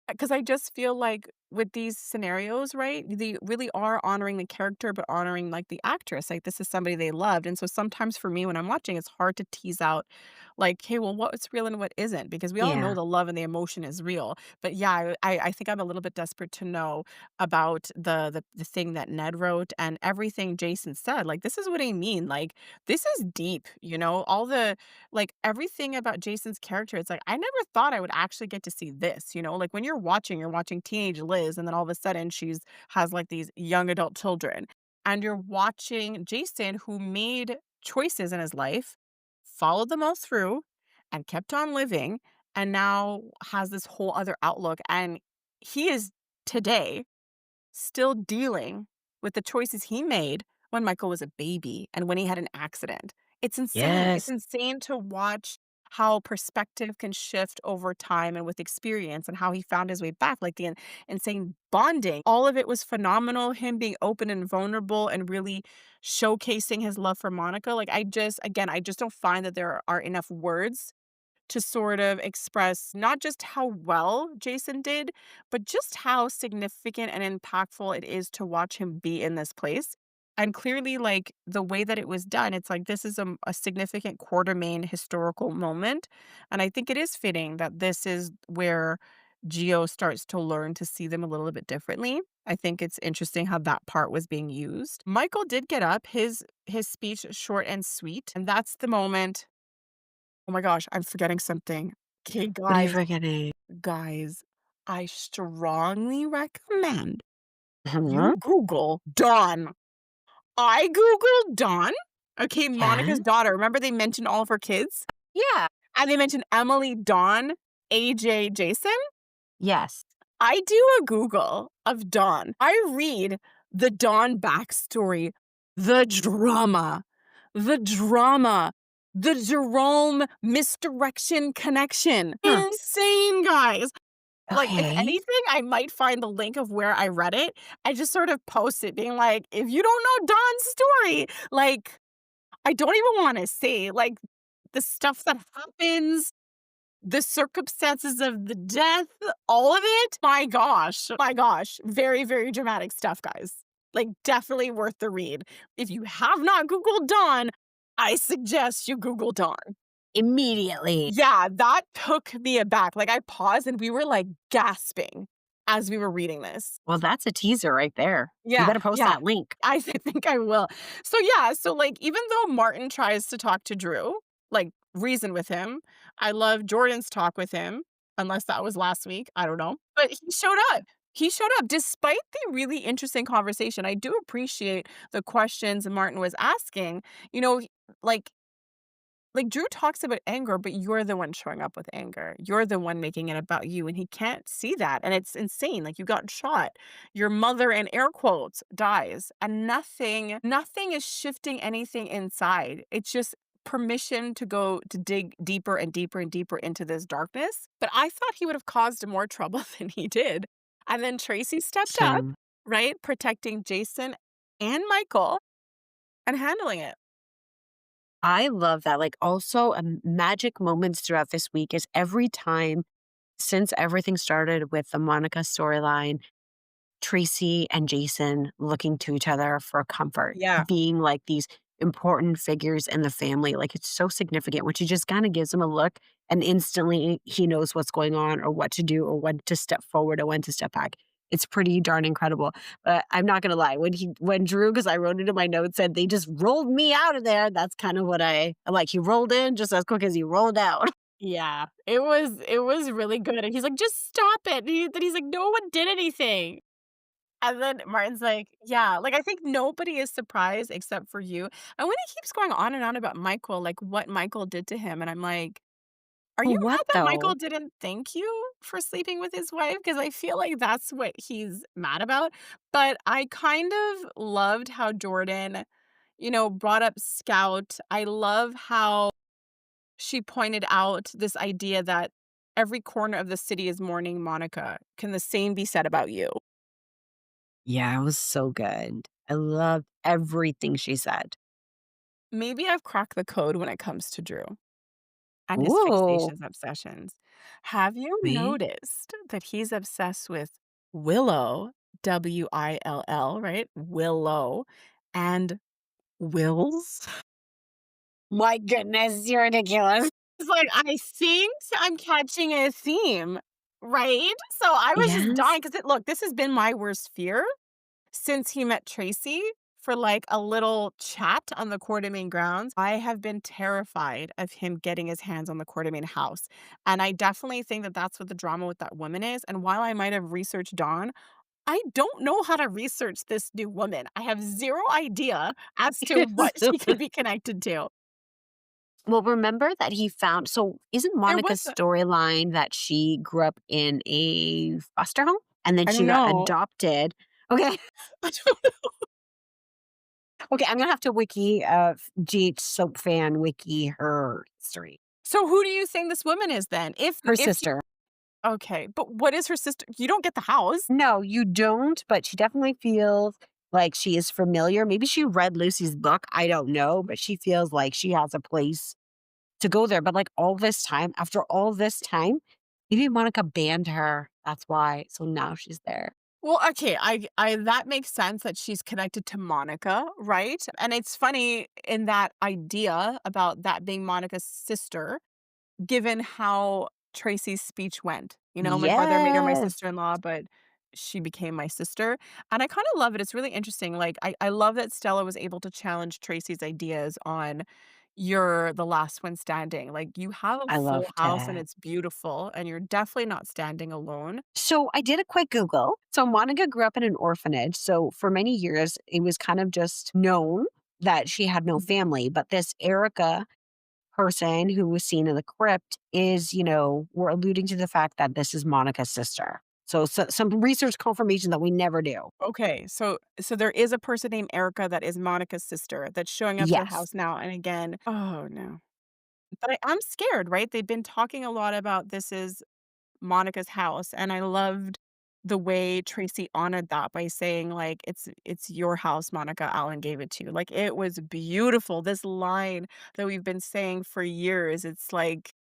Because I just feel like with these scenarios, right, they really are honoring the character, but honoring like the actress. Like this is somebody they loved. And so sometimes for me when I'm watching, it's hard to tease out like, hey, well, what's real and what isn't? Because we all know Yeah. the love and the emotion is real. But yeah, I think I'm a little bit desperate to know about the thing that Ned wrote and everything Jason said. Like, this is what I mean. Like, this is deep, all the like everything about Jason's character, it's like I never thought I would actually get to see this, Like when you're watching teenage Liz and then all of a sudden she's has like these young adult children and you're watching Jason who made choices in his life, followed them all through and kept on living and now has this whole other outlook and he is today still dealing with the choices he made when Michael was a baby and when he had an accident. It's insane. It's Yes. insane to watch how perspective can shift over time and with experience and how he found his way back, like the insane bonding. All of it was phenomenal. Him being open and vulnerable and really showcasing his love for Monica. Like, again, I just don't find that there are enough words to sort of express not just how well Jason did, but just how significant and impactful it is to watch him be in this place. And clearly, like the way that it was done, it's like this is a significant Quartermaine historical moment. And I think it is fitting that this is where Geo starts to learn to see them a little bit differently. I think it's interesting how that part was being used. Michael did get up, his speech short and sweet, and that's the moment. Oh my gosh, I'm forgetting something. Okay, What are you guys, forgetting? guys, I strongly recommend Mhm. you Google Dawn. I Googled Dawn. Okay, Monica's Yes. daughter. Remember they mentioned all of her kids? Yeah. And they mentioned Emily, Dawn, AJ, Jason? Yes. I do a Google of Dawn. I read the Dawn backstory, the drama, the drama, the Jerome misdirection connection. Huh. Insane, guys. Like, if Okay. anything, I might find the link of where I read it. I just sort of post it being like, if you don't know Dawn's story, like, I don't even want to say, like, the stuff that happens, the circumstances of the death, all of it, my gosh, very, very dramatic stuff, guys. Like, definitely worth the read. If you have not Googled Dawn, I suggest you Google Dawn. Immediately. Yeah, that took me aback. Like, I paused and we were, like, gasping as we were reading this. Well, that's a teaser right there. You Yeah, better post yeah. that link. I think I will. So, yeah, so, like, even though Martin tries to talk to Drew, like, reason with him, I love Jordan's talk with him, unless that was last week, I don't know. But he showed up. He showed up despite the really interesting conversation. I do appreciate the questions Martin was asking. You know, like Drew talks about anger, but you're the one showing up with anger. You're the one making it about you, and he can't see that, and it's insane. Like, you got shot. Your mother, in air quotes, dies, and nothing is shifting anything inside. It's just permission to go to dig deeper and deeper and deeper into this darkness. But I thought he would have caused more trouble than he did. And then Tracy stepped up, Same. right, protecting Jason and Michael and handling it. I love that. Like, also, magic moments throughout this week is every time since everything started with the Monica storyline, Tracy and Jason looking to each other for comfort, Yeah. being like these important figures in the family. Like it's so significant when she just kind of gives him a look and instantly he knows what's going on or what to do or when to step forward or when to step back. It's pretty darn incredible. But I'm not gonna lie, when Drew, because I wrote it in my notes, said they just rolled me out of there, that's kind of what I'm like. He rolled in just as quick as he rolled out. Yeah. It was really good, and he's like, "Just stop it." Then he's like, "No one did anything." And then Martin's like, "Yeah." Like, I think nobody is surprised except for you. And when he keeps going on and on about Michael, like, what Michael did to him, and I'm like, "Are you What mad that Michael though? didn't thank you for sleeping with his wife?" Because I feel like that's what he's mad about. But I kind of loved how Jordan, brought up Scout. I love how she pointed out this idea that every corner of the city is mourning Monica. Can the same be said about you? Yeah, it was so good. I loved everything she said. Maybe I've cracked the code when it comes to Drew and his Ooh, fixations, obsessions. Have you right? noticed that he's obsessed with Willow, Will, right? Willow, and Wills? My goodness, you're ridiculous. It's like, I think I'm catching a theme, right? So I was just Yes, dying because look, this has been my worst fear since he met Tracy for like a little chat on the Quartermaine grounds. I have been terrified of him getting his hands on the Quartermaine house. And I definitely think that that's what the drama with that woman is. And while I might have researched Dawn, I don't know how to research this new woman. I have zero idea as to what yes. she could be connected to. Well, remember that he found isn't There was Monica's storyline that she grew up in a foster home and then I she don't got know. adopted? Okay. I don't Okay, I'm gonna have to wiki GH soap fan wiki her history. So who do you think this woman is then? Her If he sister. Okay, but what is her sister? You don't get the house. No, you don't, but she definitely feels like she is familiar. Maybe she read Lucy's book. I don't know, but she feels like she has a place to go there. But like all this time, after all this time, maybe Monica banned her. That's why. So now she's there. Well, okay, I that makes sense that she's connected to Monica, right? And it's funny in that idea about that being Monica's sister, given how Tracy's speech went. My brother made her my Yes. sister-in-law, but she became my sister. And I kind of love it. It's really interesting. Like I love that Stella was able to challenge Tracy's ideas on you're the last one standing. Like you have a I full loved house and it. it's beautiful and you're definitely not standing alone. So I did a quick Google. So Monica grew up in an orphanage. So for many years, it was kind of just known that she had no Mhm. family. But this Erica person who was seen in the crypt is, we're alluding to the fact that this is Monica's sister. So some research confirmation that we never do. Okay, so there is a person named Erica that is Monica's sister that's showing up to her Yes, house now and again. Oh no. But I'm scared, right? They've been talking a lot about this is Monica's house, and I loved the way Tracy honored that by saying, like, "It's your house, Monica, Alan gave it to you." Like, it was beautiful. This line that we've been saying for years, it's like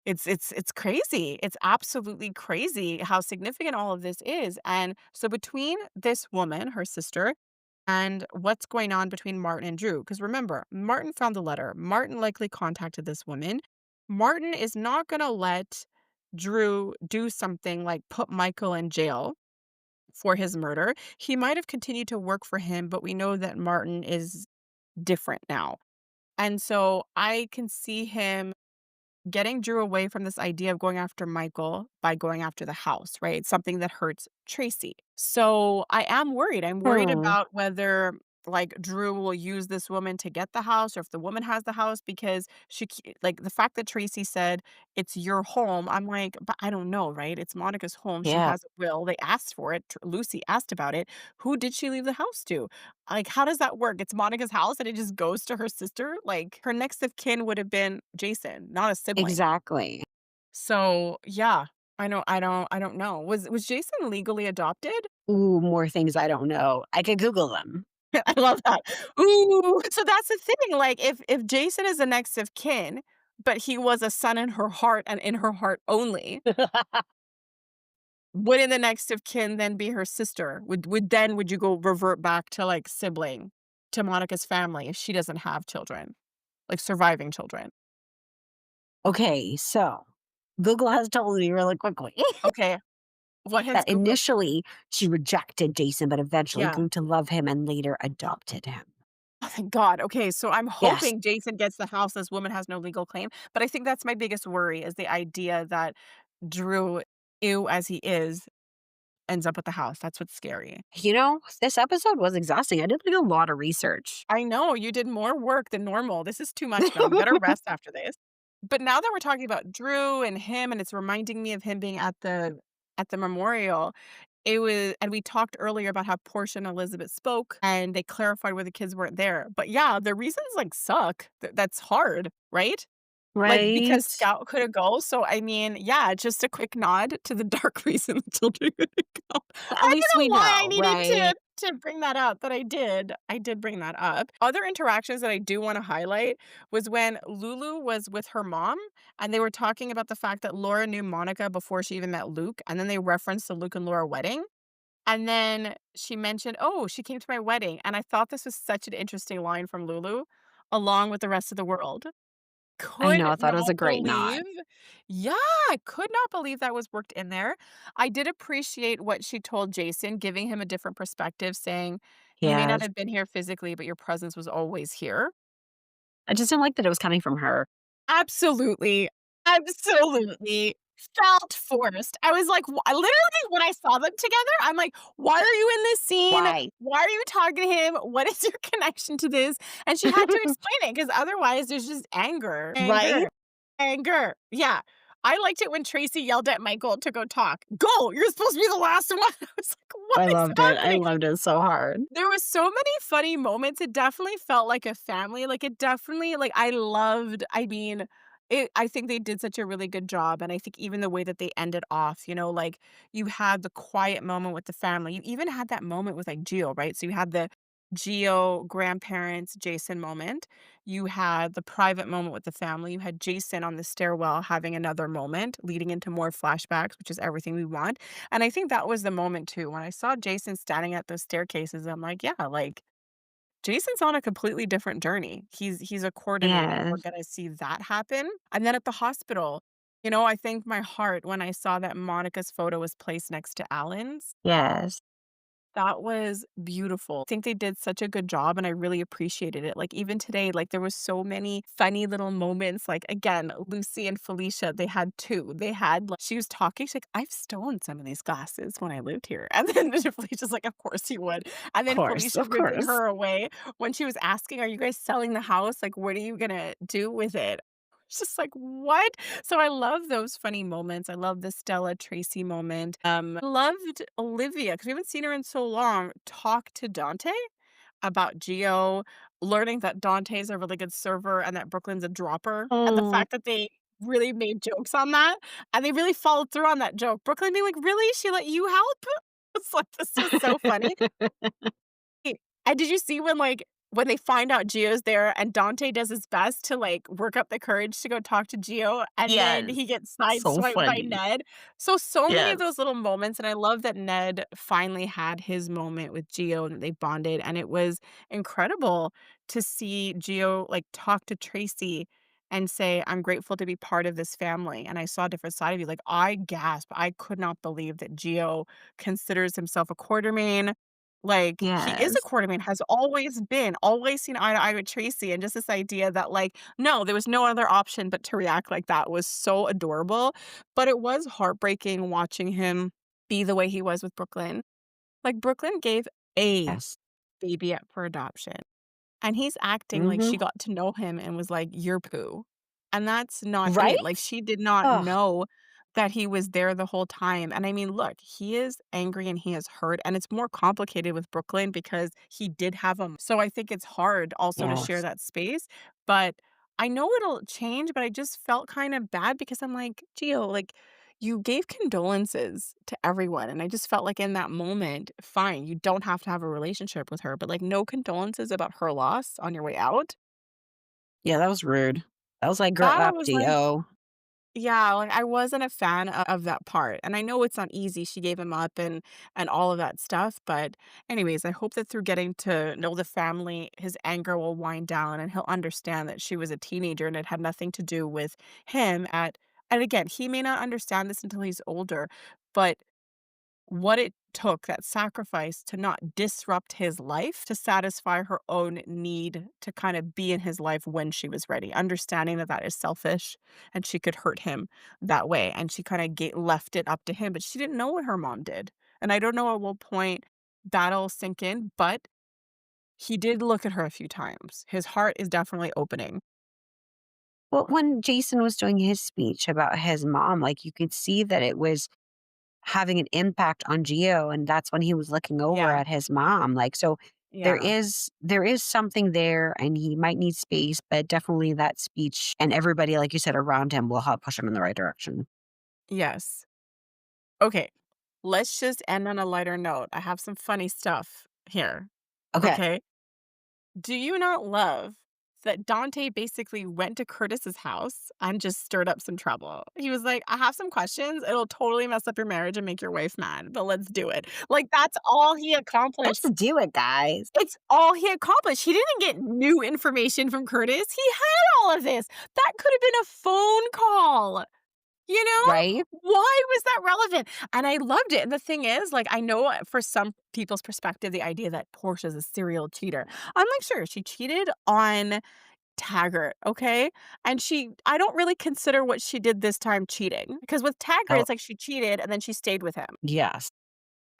it's crazy. It's absolutely crazy how significant all of this is, and so between this woman, her sister, and what's going on between Martin and Drew. Because remember, Martin found the letter. Martin likely contacted this woman. Martin is not going to let Drew do something like put Michael in jail for his murder. He might have continued to work for him, but we know that Martin is different now. And so I can see him getting Drew away from this idea of going after Michael by going after the house, right? Something that hurts Tracy. So I am worried. I'm worried hmm, about whether like Drew will use this woman to get the house or if the woman has the house because like the fact that Tracy said it's your home. I'm like, but I don't know, right? It's Monica's home. She yeah, has a will. They asked for it. Lucy asked about it. Who did she leave the house to? Like, how does that work? It's Monica's house and it just goes to her sister? Like, her next of kin would have been Jason, not a sibling. exactly. So, yeah, I don't know. Was Jason legally adopted? Ooh, more things I don't know. I could Google them. I love that. Ooh, so that's the thing, like, if Jason is the next of kin, but he was a son in her heart and in her heart only. Wouldn't the next of kin then be her sister? Would you go revert back to, like, sibling to Monica's family if she doesn't have children, like, surviving children? Okay, so Google has told me really quickly Okay, what has that Google initially she rejected Jason, but eventually Yeah. grew to love him and later adopted him. Oh, thank God. Okay, so I'm Yes. hoping Jason gets the house, this woman has no legal claim, but I think that's my biggest worry is the idea that Drew, ew as he is, ends up with the house. That's what's scary. You know, this episode was exhausting. I did like a lot of research. I know, you did more work than normal. This is too much now. You better rest after this. But now that we're talking about Drew and him, and it's reminding me of him being at the memorial, it was and we talked earlier about how Portia and Elizabeth spoke, and they clarified where the kids weren't there. But yeah, the reasons, like, suck. That's hard, right? Like, because Right? Scout couldn't go, so, I mean, yeah, just a quick nod to the dark reason the children couldn't go. At I least don't we know why I know, needed right? to bring that up, but I did. I did bring that up. Other interactions that I do wanna highlight was when Lulu was with her mom, and they were talking about the fact that Laura knew Monica before she even met Luke, and then they referenced the Luke and Laura wedding, and then she mentioned, "Oh, she came to my wedding," and I thought this was such an interesting line from Lulu, along with the rest of the world. I know, Could I thought it was not a great believe nod. Yeah, I could not believe that was worked in there. I did appreciate what she told Jason, giving him a different perspective, saying, "You may not Yes. have been here physically, but your presence was always here." I just didn't like that it was coming from her. Absolutely. Absolutely. Felt forced. I was like, literally, when I saw them together, I'm like, "Why are you in this scene? Why? Why are you talking to him? What is your connection to this?" And she had to explain it because otherwise there's just anger. Right? Anger. Anger. Yeah. I liked it when Tracy yelled at Michael to go talk. "Go! You're supposed to be the last one." I was like, "What I is loved it. I happening?" loved it so hard. There was so many funny moments. It definitely felt like a family. Like, it definitely like, I mean, I think they did such a really good job, and I think even the way that they ended off, like, you had the quiet moment with the family. You even had that moment with, like, Gio, right? So you had the Gio grandparents, Jason moment. You had the private moment with the family. You had Jason on the stairwell having another moment, leading into more flashbacks, which is everything we want. And I think that was the moment too. When I saw Jason standing at those staircases, I'm like, yeah, like Jason's on a completely different journey. He's a Quartermaine, and we're Yes. gonna see that happen. And then at the hospital, I think my heart when I saw that Monica's photo was placed next to Alan's. Yes. That was beautiful. I think they did such a good job, and I really appreciated it. Like, even today, like, there was so many funny little moments, like, again, Lucy and Felicia, they had 2. They had she was talking, she's like, "I've stolen some of these glasses when I lived here." And then Felicia's like, "Of course you would." And Of then course. Felicia Of ribbing course. her away when she was asking, "Are you guys selling the house? Like, what are you gonna do with it?" It's just like, "What?" So I love those funny moments. I love the Stella Tracy moment. I loved Olivia because we haven't seen her in so long talk to Dante about Geo, learning that Dante is a really good server and that Brooklyn's a dropper, and the Mm. fact that they really made jokes on that, and they really followed through on that joke. Brooklyn being like, "Really? She let you help?" It's like, this was so funny. And did you see when they find out Gio's there and Dante does his best to, like, work up the courage to go talk to Gio, and then Yes. he gets So sideswiped by funny. Ned? So many of Yes. those little moments, and I love that Ned finally had his moment with Gio and they bonded, and it was incredible to see Gio, like, talk to Tracy and say, "I'm grateful to be part of this family," and I saw a different side of you. Like, I gasped. I could not believe that Gio considers himself a Quartermaine. Like, he is a Yes. Quartermaine, has always been, always seen eye to eye with Tracy, and just this idea that, like, no, there was no other option but to react like that was so adorable, but it was heartbreaking watching him be the way he was with Brooklyn. Like, Brooklyn gave a Yes. baby up for adoption. And he's acting like Mhm. she got to know him and was like, "You're poo." And that's not it. Like, Right? she did not Ugh. know that he was there the whole time. And I mean, look, he is angry and he is hurt, and it's more complicated with Brooklyn because he did have him. So I think it's hard also to share Yes. that space. But I know it'll change, but I just felt kind of bad because I'm like, Gio, like, you gave condolences to everyone, and I just felt like in that moment, fine, you don't have to have a relationship with her, but, like, no condolences about her loss on your way out? Yeah, that was rude. I was like, "Girl That I up, was like, Gio." yeah, like, I wasn't a fan of that part, and I know it's not easy, she gave him up and all of that stuff, but anyways, I hope that through getting to know the family, his anger will wind down and he'll understand that she was a teenager and it had nothing to do with him at and again, he may not understand this until he's older, but what it took, that sacrifice to not disrupt his life to satisfy her own need to kind of be in his life when she was ready, understanding that that is selfish and she could hurt him that way. And she kind of left it up to him, but she didn't know what her mom did. And I don't know at what point that'll sink in, but he did look at her a few times. His heart is definitely opening. Well, when Jason was doing his speech about his mom, like, you could see that it was having an impact on Gio, and that's when he was looking over Yeah. at his mom, like, so Yeah. there is something there, and he might need space, but definitely that speech and everybody, like you said, around him will help push him in the right direction. Yes. Okay. Let's just end on a lighter note. I have some funny stuff here. Okay. Okay. Do you not love that Dante basically went to Curtis's house and just stirred up some trouble? He was like, I have some questions. It'll totally mess up your marriage and make your wife mad, but let's do it. Like, that's all he Let's accomplished. do it, guys. It's all he accomplished. He didn't get new information from Curtis. He had all of this. That could have been a phone call. You know? Right? Why was that relevant? And I loved it, and the thing is, like, I know for some people's perspective, the idea that Portia's a serial cheater. I'm like, sure, she cheated on Taggart, okay? And I don't really consider what she did this time cheating, because with Taggart, Oh, it's like she cheated and then she stayed with him. yes.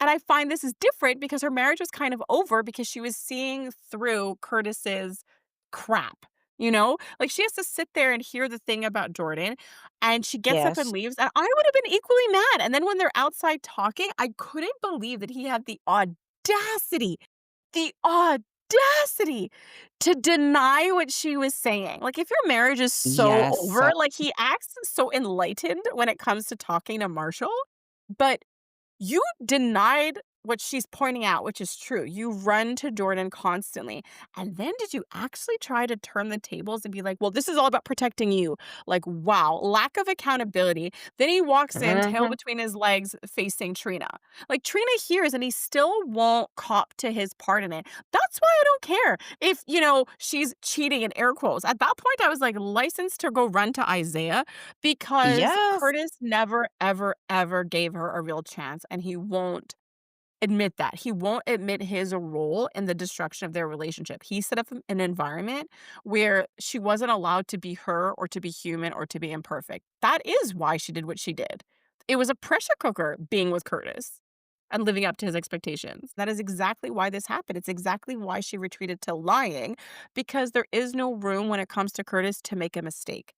And I find this is different because her marriage was kind of over because she was seeing through Curtis's crap, you know? Like, she has to sit there and hear the thing about Jordan, and she gets up and Yes. leaves, and I would have been equally mad, and then when they're outside talking, I couldn't believe that he had the audacity to deny what she was saying. Like, if your marriage is so Yes. over, like, he acts so enlightened when it comes to talking to Marshall, but you denied what she's pointing out, which is true. You run to Jordan constantly. And then did you actually try to turn the tables and be like, well, this is all about protecting you? Like, wow, lack of accountability. Then he walks in, tail Mhm. between his legs, facing Trina. Like, Trina hears and he still won't cop to his part in it. That's why I don't care if, she's cheating in air quotes. At that point, I was like, licensed to go run to Isaiah because Yes. Curtis never, ever, ever gave her a real chance, and he won't admit that. He won't admit his role in the destruction of their relationship. He set up an environment where she wasn't allowed to be her or to be human or to be imperfect. That is why she did what she did. It was a pressure cooker being with Curtis and living up to his expectations. That is exactly why this happened. It's exactly why she retreated to lying, because there is no room when it comes to Curtis to make a mistake.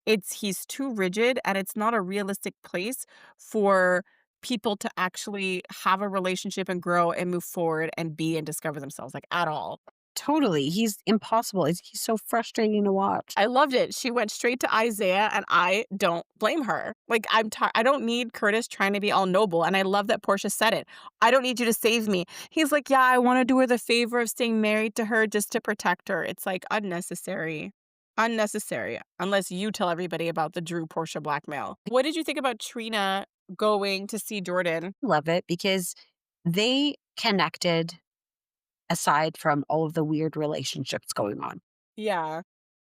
He's too rigid, and it's not a realistic place for people to actually have a relationship and grow and move forward and be and discover themselves, like, at all. Totally. He's impossible. He's so frustrating to watch. I loved it. She went straight to Isaiah, and I don't blame her. Like, I don't need Curtis trying to be all noble, and I love that Portia said it. "I don't need you to save me." He's like, "Yeah, I wanna do her the favor of staying married to her just to protect her." It's, like, unnecessary. Unnecessary, unless you tell everybody about the Drew Portia blackmail. What did you think about Trina going to see Jordan? Love it because they connected aside from all of the weird relationships going on. Yeah.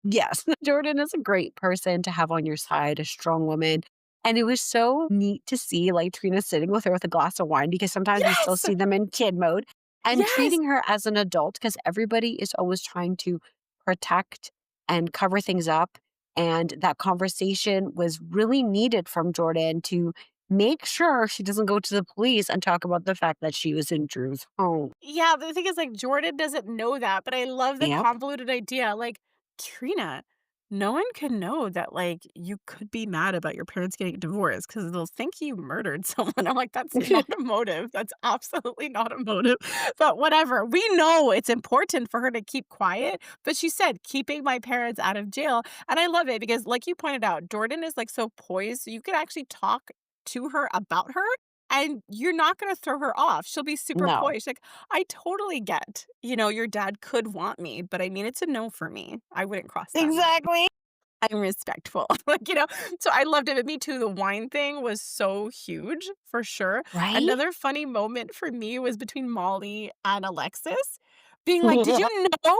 Yes, Jordan is a great person to have on your side, a strong woman. And it was so neat to see like Trina sitting with her with a glass of wine because sometimes we still Yes! see them in kid mode and Yes! treating her as an adult because everybody is always trying to protect and cover things up. And that conversation was really needed from Jordan to make sure she doesn't go to the police and talk about the fact that she was in Drew's home. Yeah, the thing is, like, Jordan doesn't know that, but I love the Yep. convoluted idea. Like, Trina, no one can know that, like, you could be mad about your parents getting divorced because 'cause they'll think you murdered someone. I'm like, "That's not a motive. That's absolutely not a motive." But whatever. We know it's important for her to keep quiet, but she said, "Keeping my parents out of jail." And I love it because, like you pointed out, Jordan is, like, so poised, so you could actually talk to her about her, and you're not gonna throw her off. She'll be super No. poised. Like, I totally get, your dad could want me, but I mean, it's a no for me. I wouldn't cross that line. Exactly. I'm respectful. Like, so I loved it. But me too. The wine thing was so huge for sure. Right? Another funny moment for me was between Molly and Alexis being like, "Did you know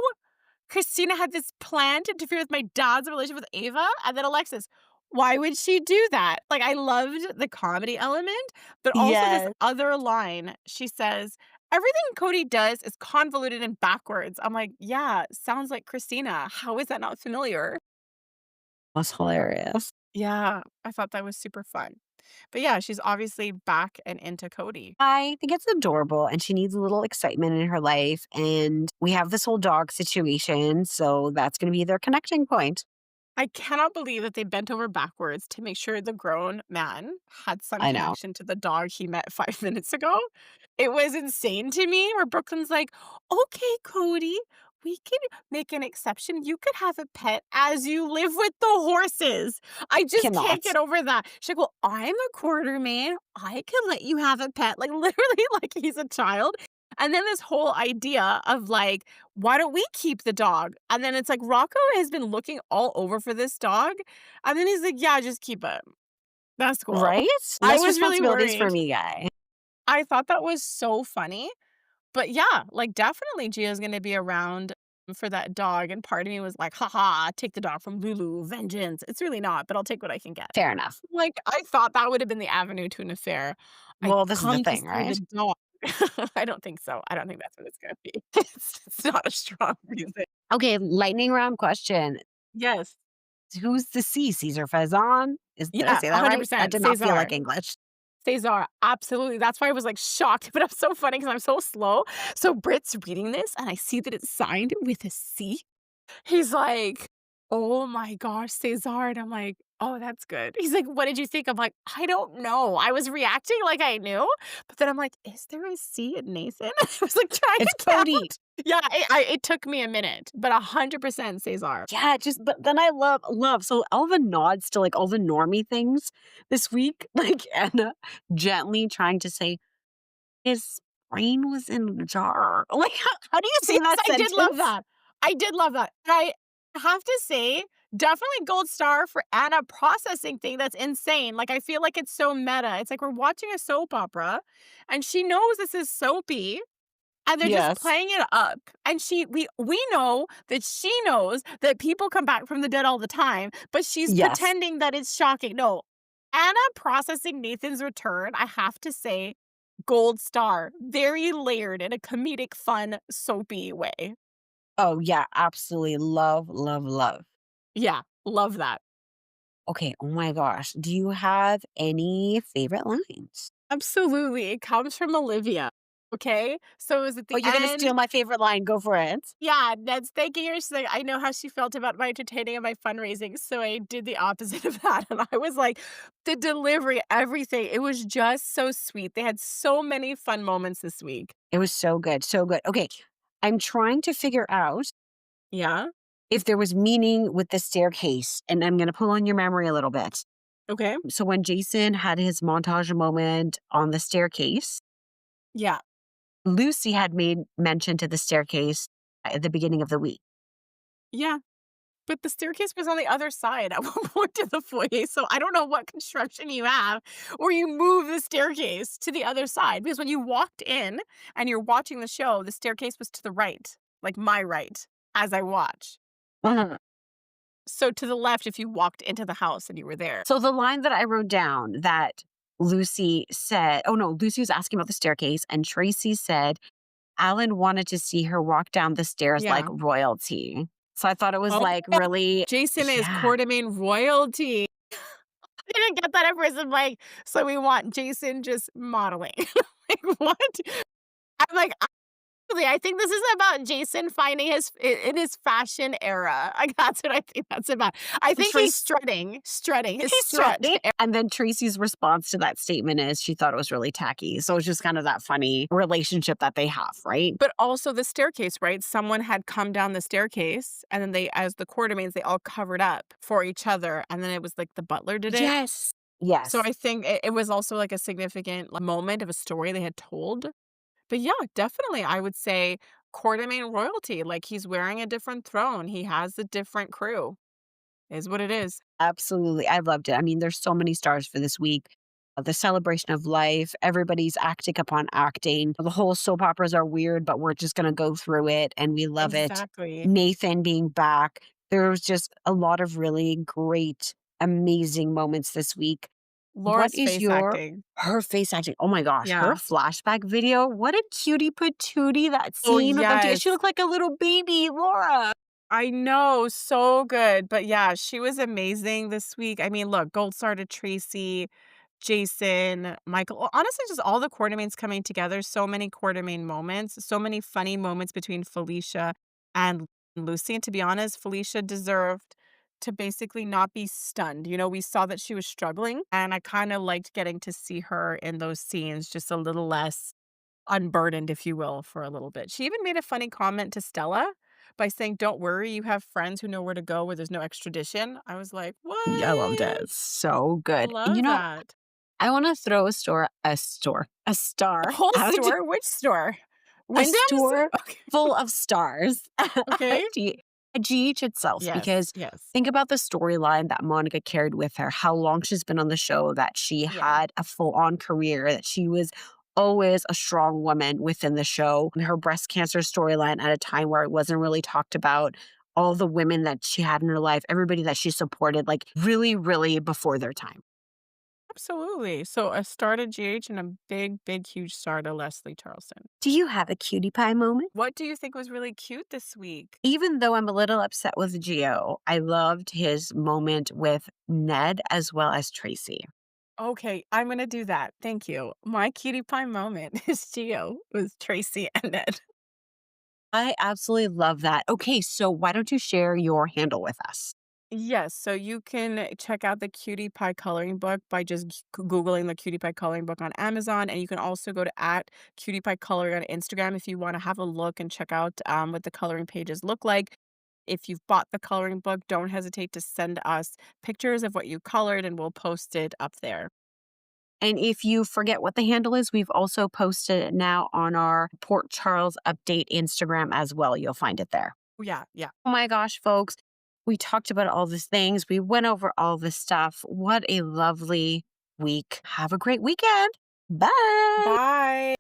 Christina had this plan to interfere with my dad's relationship with Ava?" And then Alexis, "Why would she do that?" Like, I loved the comedy element, but also this Yes. other line. She says, "Everything Cody does is convoluted and backwards." I'm like, "Yeah, sounds like Christina. How is that not familiar?" That's hilarious. Yeah, I thought that was super fun. But yeah, she's obviously back and into Cody. I think it's adorable and she needs a little excitement in her life. And we have this whole dog situation. So that's going to be their connecting point. I cannot believe that they bent over backwards to make sure the grown man had some I know. connection to the dog he met 5 minutes ago. It was insane to me where Brooklyn's like, "Okay, Cody, we can make an exception. You could have a pet as you live with the horses." I just can't Cannot. get over that. She's like, "Well, I'm a Quartermaine. I could let you have a pet." Like, literally like he's a child. And then this whole idea of like, why don't we keep the dog? And then it's like Rocco has been looking all over for this dog. And then he's like, yeah, just keep it. That's cool. Right? I Less was really responsibilities for worried. me, guy. I thought that was so funny. But yeah, like definitely Gia's going to be around for that dog. And part of me was like, haha, take the dog from Lulu, vengeance. It's really not, but I'll take what I can get. Fair enough. Like, I thought that would have been the avenue to an affair. I Well, this is the come to thing, see the right? dog. I don't think so. I don't think that's what it's gonna be. It's not a strong reason. Okay, lightning round question. Yes. Who's the C? Caesar Faison? Did I Yeah, say that right? That 100%. did not feel like Cesar. English. Cesar, absolutely. That's why I was, like, shocked, but I'm so funny because 'cause I'm so slow. So Brit's reading this, and I see that it's signed with a C. He's like, "Oh my gosh, Cesar," and I'm like, "Oh, that's good." He's like, "What did you think?" I'm like, "I don't know." I was reacting like I knew, but then I'm like, "Is there a C in Nathan?" I was, like, trying It's to Cody. count. Yeah, it took me a minute, but 100% Cesar. Yeah, just but then I love so all the nods to like all the normie things this week, like Anna gently trying to say his brain was in a jar. Like how do you say Yes, that I did love sentence? that. I did love that. And I have to say, definitely gold star for Anna processing thing, that's insane. Like, I feel like it's so meta. It's like we're watching a soap opera, and she knows this is soapy, and they're just Yes. playing it up. And we know that she knows that people come back from the dead all the time, but she's Yes. pretending that it's shocking. No, Anna processing Nathan's return, I have to say, gold star. Very layered in a comedic, fun, soapy way. Oh yeah, absolutely. Love, love, love. Yeah, love that. Okay, oh my gosh. Do you have any favorite lines? Absolutely. It comes from Olivia. Okay. So it was at Oh, the you're gonna end. steal my favorite line. Go for it. Yeah, Ned's thanking her. She's like, I know how she felt about my entertaining and my fundraising. So I did the opposite of that. And I was like, the delivery, everything. It was just so sweet. They had so many fun moments this week. It was so good, so good. Okay, I'm trying to figure out Yeah. if there was meaning with the staircase, and I'm gonna pull on your memory a little bit. Okay. So when Jason had his montage moment on the staircase, Yeah. Lucy had made mention to the staircase at the beginning of the week. Yeah. But the staircase was on the other side at one point to the foyer, so I don't know what construction you have or you move the staircase to the other side, because when you walked in and you're watching the show, the staircase was to the right, like my right, as I watch. Uh-huh. So to the left if you walked into the house and you were there. So the line that I wrote down that Lucy said, oh no, Lucy was asking about the staircase, and Tracy said Alan wanted to see her walk down the stairs like Yeah. royalty. So I thought it was Oh, like yeah. really, Jason is yeah. Quartermaine royalty. I didn't get that at first. I'm like, so we want Jason just modeling. Like, what? I'm like, I think this is about Jason finding in his fashion era. Like, that's what I think that's about. I think he's Trace strutting his He's strut. threatening. And then Tracy's response to that statement is she thought it was really tacky. So it's just kind of that funny relationship that they have, right? But also the staircase, right? Someone had come down the staircase, and then as the Quartermaines, they all covered up for each other, and then it was like the butler did it. Yes. So Yes. I think it was also like a significant moment of a story they had told. But yeah, definitely, I would say Quartermaine royalty. Like, he's wearing a different throne. He has a different crew. Is what it is. Absolutely. I loved it. I mean, there's so many stars for this week. The celebration of life, everybody's acting upon acting. The whole soap operas are weird, but we're just going to go through it and we love it. Exactly. Nathan being back. There was just a lot of really great, amazing moments this week. What Laura's is face your acting. her face acting? Oh my gosh, her Yeah. flashback video. What a cutie patootie that Oh, scene with them together. yes. She looked like a little baby, Laura. I know, so good. But yeah, she was amazing this week. I mean, look, gold star to Tracy, Jason, Michael. Honestly, just all the Quartermaines coming together. So many Quartermaine moments, so many funny moments between Felicia and Lucy. And to be honest, Felicia deserved to basically not be stunned. You know, we saw that she was struggling, and I kind of liked getting to see her in those scenes just a little less unburdened, if you will, for a little bit. She even made a funny comment to Stella by saying, "Don't worry, you have friends who know where to go where there's no extradition." I was like, Yeah, I loved "What?" it. So good. And Love that. I wanna throw a A star whole out, store? Which store? a Wyndham's? store Okay. full of stars Okay. at GH itself, Yes, because yes. think about the storyline that Monica carried with her, how long she's been on the show, that she Yeah. had a full-on career, that she was always a strong woman within the show, and her breast cancer storyline at a time where it wasn't really talked about, all the women that she had in her life, everybody that she supported, like, really, really before their time. Absolutely. So a star to GH and a big, big, huge star to Leslie Charleston. Do you have a cutie pie moment? What do you think was really cute this week? Even though I'm a little upset with Gio, I loved his moment with Ned as well as Tracy. Okay, I'm gonna do that. Thank you. My cutie pie moment is Geo with Tracy and Ned. I absolutely love that. Okay, so why don't you share your handle with us? Yes, so you can check out the Cutie Pie coloring book by just Googling the Cutie Pie coloring book on Amazon. And you can also go to at Cutie Pie Coloring on Instagram if you want to have a look and check out what the coloring pages look like. If you've bought the coloring book, don't hesitate to send us pictures of what you colored and we'll post it up there. And if you forget what the handle is, we've also posted it now on our Port Charles Update Instagram as well. You'll find it there. Oh, yeah, yeah. Oh my gosh, folks, we talked about all these things. We went over all this stuff. What a lovely week. Have a great weekend. Bye. Bye.